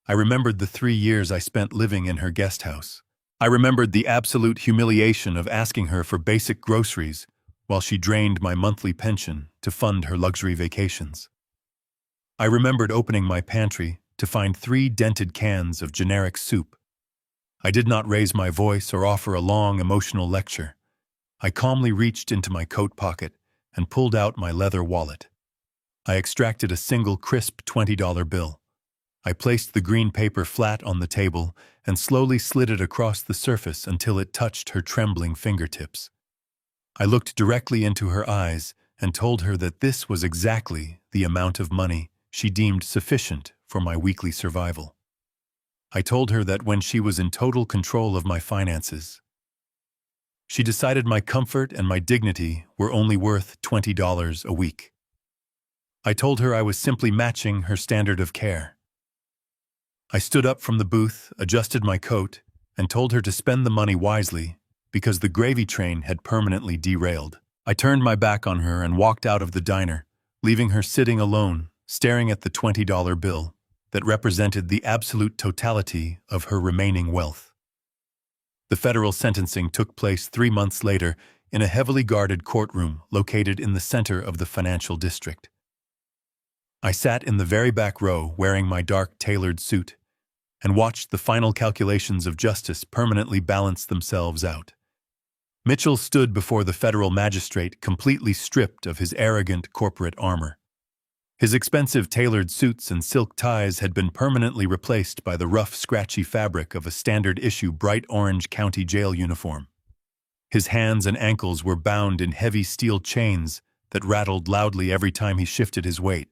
I remembered the 3 years I spent living in her guest house. I remembered the absolute humiliation of asking her for basic groceries while she drained my monthly pension to fund her luxury vacations. I remembered opening my pantry to find 3 dented cans of generic soup. I did not raise my voice or offer a long, emotional lecture. I calmly reached into my coat pocket and pulled out my leather wallet. I extracted a single crisp $20 bill. I placed the green paper flat on the table and slowly slid it across the surface until it touched her trembling fingertips. I looked directly into her eyes and told her that this was exactly the amount of money she deemed sufficient for my weekly survival. I told her that when she was in total control of my finances, she decided my comfort and my dignity were only worth $20 a week. I told her I was simply matching her standard of care. I stood up from the booth, adjusted my coat, and told her to spend the money wisely because the gravy train had permanently derailed. I turned my back on her and walked out of the diner, leaving her sitting alone, staring at the $20 bill that represented the absolute totality of her remaining wealth. The federal sentencing took place 3 months later in a heavily guarded courtroom located in the center of the financial district. I sat in the very back row wearing my dark tailored suit and watched the final calculations of justice permanently balance themselves out. Mitchell stood before the federal magistrate completely stripped of his arrogant corporate armor. His expensive tailored suits and silk ties had been permanently replaced by the rough, scratchy fabric of a standard-issue bright orange county jail uniform. His hands and ankles were bound in heavy steel chains that rattled loudly every time he shifted his weight.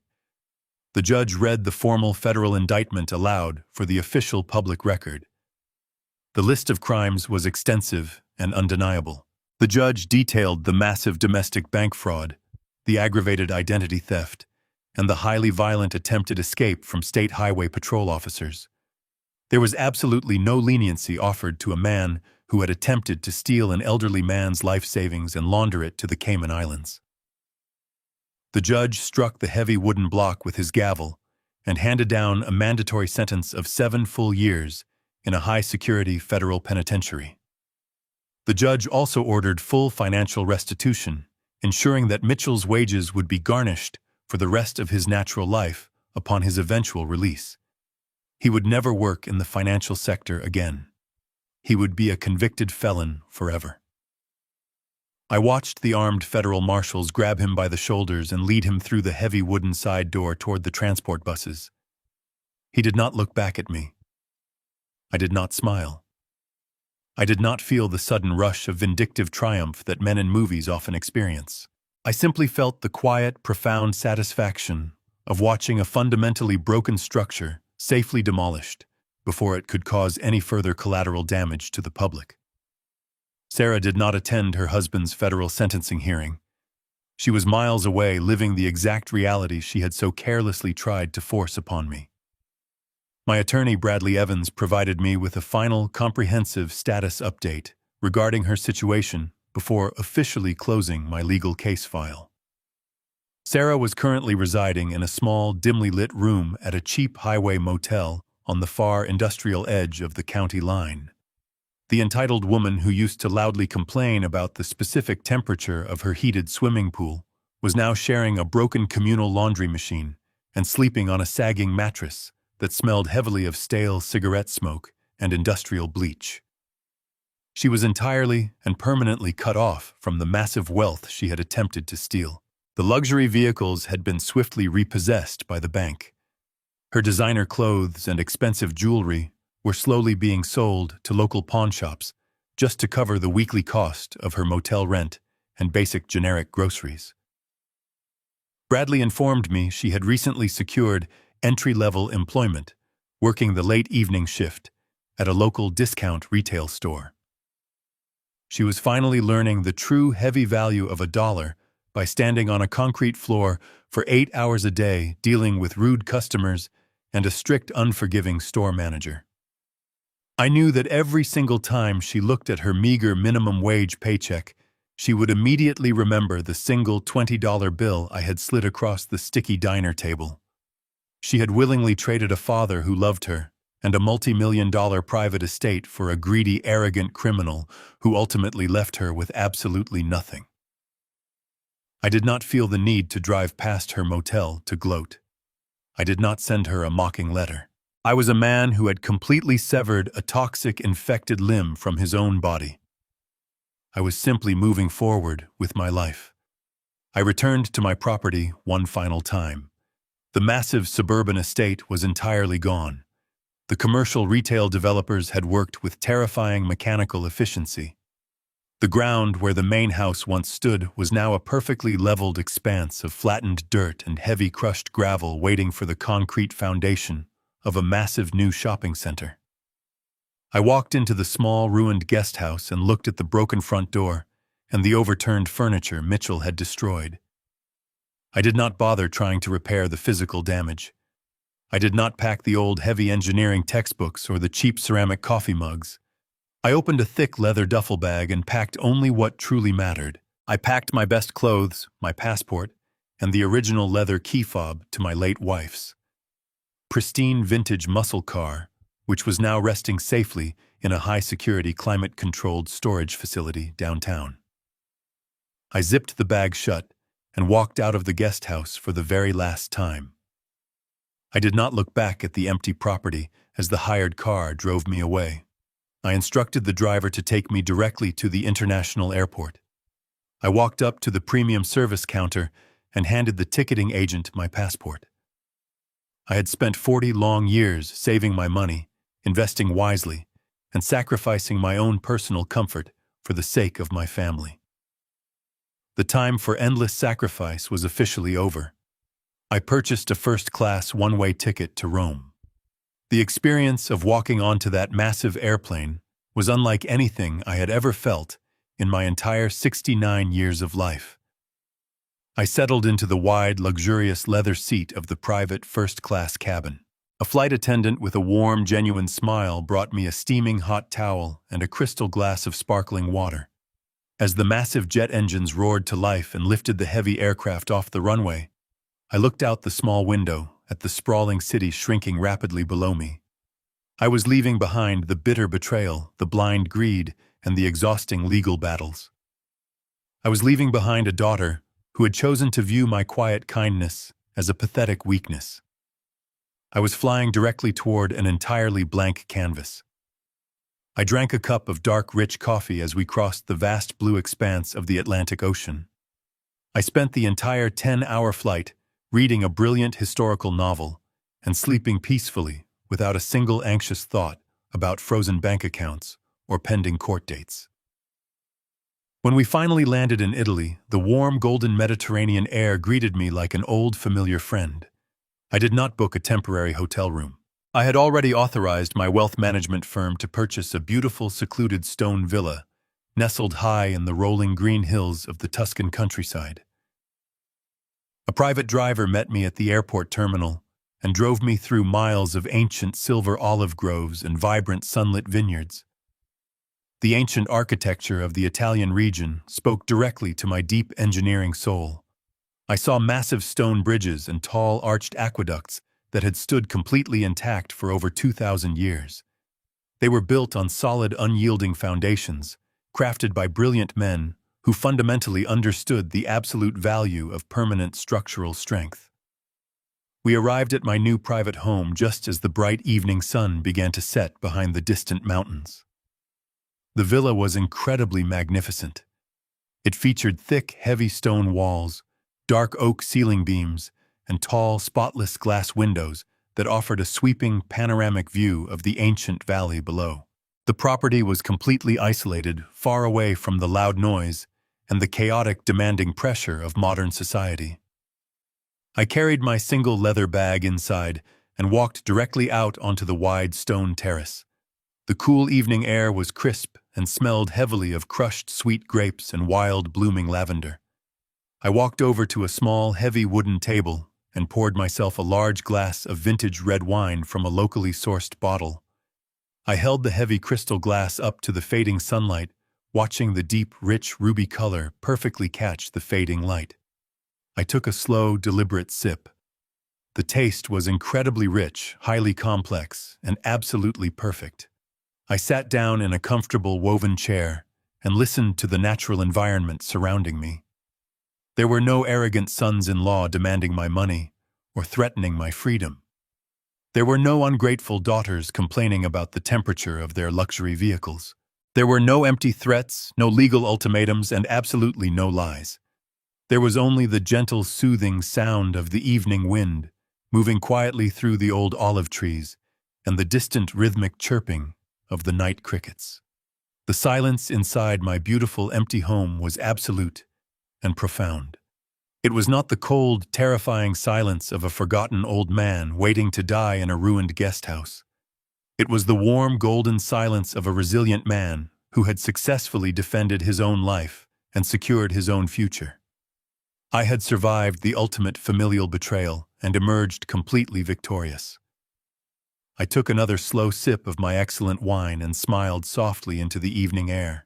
The judge read the formal federal indictment aloud for the official public record. The list of crimes was extensive and undeniable. The judge detailed the massive domestic bank fraud, the aggravated identity theft, and the highly violent attempted escape from state highway patrol officers. There was absolutely no leniency offered to a man who had attempted to steal an elderly man's life savings and launder it to the Cayman Islands. The judge struck the heavy wooden block with his gavel and handed down a mandatory sentence of 7 full years in a high-security federal penitentiary. The judge also ordered full financial restitution, ensuring that Mitchell's wages would be garnished for the rest of his natural life upon his eventual release. He would never work in the financial sector again. He would be a convicted felon forever. I watched the armed federal marshals grab him by the shoulders and lead him through the heavy wooden side door toward the transport buses. He did not look back at me. I did not smile. I did not feel the sudden rush of vindictive triumph that men in movies often experience. I simply felt the quiet, profound satisfaction of watching a fundamentally broken structure safely demolished before it could cause any further collateral damage to the public. Sarah did not attend her husband's federal sentencing hearing. She was miles away, living the exact reality she had so carelessly tried to force upon me. My attorney, Bradley Evans, provided me with a final, comprehensive status update regarding her situation before officially closing my legal case file. Sarah was currently residing in a small, dimly lit room at a cheap highway motel on the far industrial edge of the county line. The entitled woman who used to loudly complain about the specific temperature of her heated swimming pool was now sharing a broken communal laundry machine and sleeping on a sagging mattress that smelled heavily of stale cigarette smoke and industrial bleach. She was entirely and permanently cut off from the massive wealth she had attempted to steal. The luxury vehicles had been swiftly repossessed by the bank. Her designer clothes and expensive jewelry were slowly being sold to local pawn shops just to cover the weekly cost of her motel rent and basic generic groceries. Bradley informed me she had recently secured entry-level employment, working the late evening shift at a local discount retail store. She was finally learning the true heavy value of $1 by standing on a concrete floor for 8 hours a day, dealing with rude customers and a strict, unforgiving store manager. I knew that every single time she looked at her meager minimum wage paycheck, she would immediately remember the single $20 bill I had slid across the sticky diner table. She had willingly traded a father who loved her and a multi-million-dollar private estate for a greedy, arrogant criminal who ultimately left her with absolutely nothing. I did not feel the need to drive past her motel to gloat. I did not send her a mocking letter. I was a man who had completely severed a toxic, infected limb from his own body. I was simply moving forward with my life. I returned to my property one final time. The massive suburban estate was entirely gone. The commercial retail developers had worked with terrifying mechanical efficiency. The ground where the main house once stood was now a perfectly leveled expanse of flattened dirt and heavy crushed gravel waiting for the concrete foundation of a massive new shopping center. I walked into the small, ruined guest house and looked at the broken front door and the overturned furniture Mitchell had destroyed. I did not bother trying to repair the physical damage. I did not pack the old heavy engineering textbooks or the cheap ceramic coffee mugs. I opened a thick leather duffel bag and packed only what truly mattered. I packed my best clothes, my passport, and the original leather key fob to my late wife's pristine vintage muscle car, which was now resting safely in a high-security, climate-controlled storage facility downtown. I zipped the bag shut and walked out of the guest house for the very last time. I did not look back at the empty property as the hired car drove me away. I instructed the driver to take me directly to the international airport. I walked up to the premium service counter and handed the ticketing agent my passport. I had spent 40 long years saving my money, investing wisely, and sacrificing my own personal comfort for the sake of my family. The time for endless sacrifice was officially over. I purchased a first-class one-way ticket to Rome. The experience of walking onto that massive airplane was unlike anything I had ever felt in my entire 69 years of life. I settled into the wide, luxurious leather seat of the private first-class cabin. A flight attendant with a warm, genuine smile brought me a steaming hot towel and a crystal glass of sparkling water. As the massive jet engines roared to life and lifted the heavy aircraft off the runway, I looked out the small window at the sprawling city shrinking rapidly below me. I was leaving behind the bitter betrayal, the blind greed, and the exhausting legal battles. I was leaving behind a daughter who had chosen to view my quiet kindness as a pathetic weakness. I was flying directly toward an entirely blank canvas. I drank a cup of dark, rich coffee as we crossed the vast blue expanse of the Atlantic Ocean. I spent the entire 10-hour flight reading a brilliant historical novel and sleeping peacefully without a single anxious thought about frozen bank accounts or pending court dates. When we finally landed in Italy, the warm, golden Mediterranean air greeted me like an old, familiar friend. I did not book a temporary hotel room. I had already authorized my wealth management firm to purchase a beautiful, secluded stone villa, nestled high in the rolling green hills of the Tuscan countryside. A private driver met me at the airport terminal and drove me through miles of ancient silver olive groves and vibrant sunlit vineyards. The ancient architecture of the Italian region spoke directly to my deep engineering soul. I saw massive stone bridges and tall arched aqueducts that had stood completely intact for over 2,000 years. They were built on solid, unyielding foundations, crafted by brilliant men who fundamentally understood the absolute value of permanent structural strength. We arrived at my new private home just as the bright evening sun began to set behind the distant mountains. The villa was incredibly magnificent. It featured thick, heavy stone walls, dark oak ceiling beams, and tall, spotless glass windows that offered a sweeping, panoramic view of the ancient valley below. The property was completely isolated, far away from the loud noise and the chaotic, demanding pressure of modern society. I carried my single leather bag inside and walked directly out onto the wide stone terrace. The cool evening air was crisp and smelled heavily of crushed sweet grapes and wild blooming lavender. I walked over to a small, heavy wooden table and poured myself a large glass of vintage red wine from a locally sourced bottle. I held the heavy crystal glass up to the fading sunlight, watching the deep, rich ruby color perfectly catch the fading light. I took a slow, deliberate sip. The taste was incredibly rich, highly complex, and absolutely perfect. I sat down in a comfortable woven chair and listened to the natural environment surrounding me. There were no arrogant sons-in-law demanding my money or threatening my freedom. There were no ungrateful daughters complaining about the temperature of their luxury vehicles. There were no empty threats, no legal ultimatums, and absolutely no lies. There was only the gentle, soothing sound of the evening wind moving quietly through the old olive trees and the distant rhythmic chirping of the night crickets. The silence inside my beautiful empty home was absolute and profound. It was not the cold, terrifying silence of a forgotten old man waiting to die in a ruined guest house. It was the warm, golden silence of a resilient man who had successfully defended his own life and secured his own future. I had survived the ultimate familial betrayal and emerged completely victorious. I took another slow sip of my excellent wine and smiled softly into the evening air.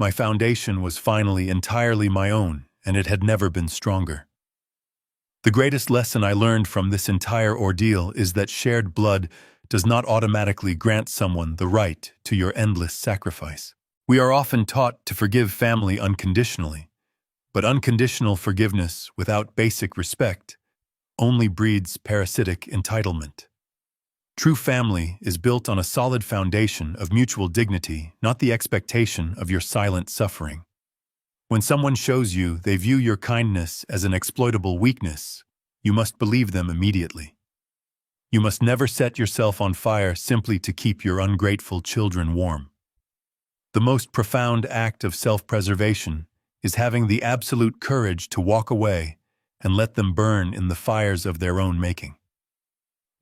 My foundation was finally entirely my own, and it had never been stronger. The greatest lesson I learned from this entire ordeal is that shared blood does not automatically grant someone the right to your endless sacrifice. We are often taught to forgive family unconditionally, but unconditional forgiveness without basic respect only breeds parasitic entitlement. True family is built on a solid foundation of mutual dignity, not the expectation of your silent suffering. When someone shows you they view your kindness as an exploitable weakness, you must believe them immediately. You must never set yourself on fire simply to keep your ungrateful children warm. The most profound act of self-preservation is having the absolute courage to walk away and let them burn in the fires of their own making.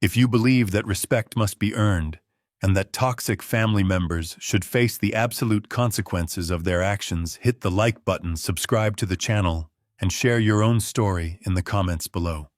If you believe that respect must be earned and that toxic family members should face the absolute consequences of their actions, hit the like button, subscribe to the channel, and share your own story in the comments below.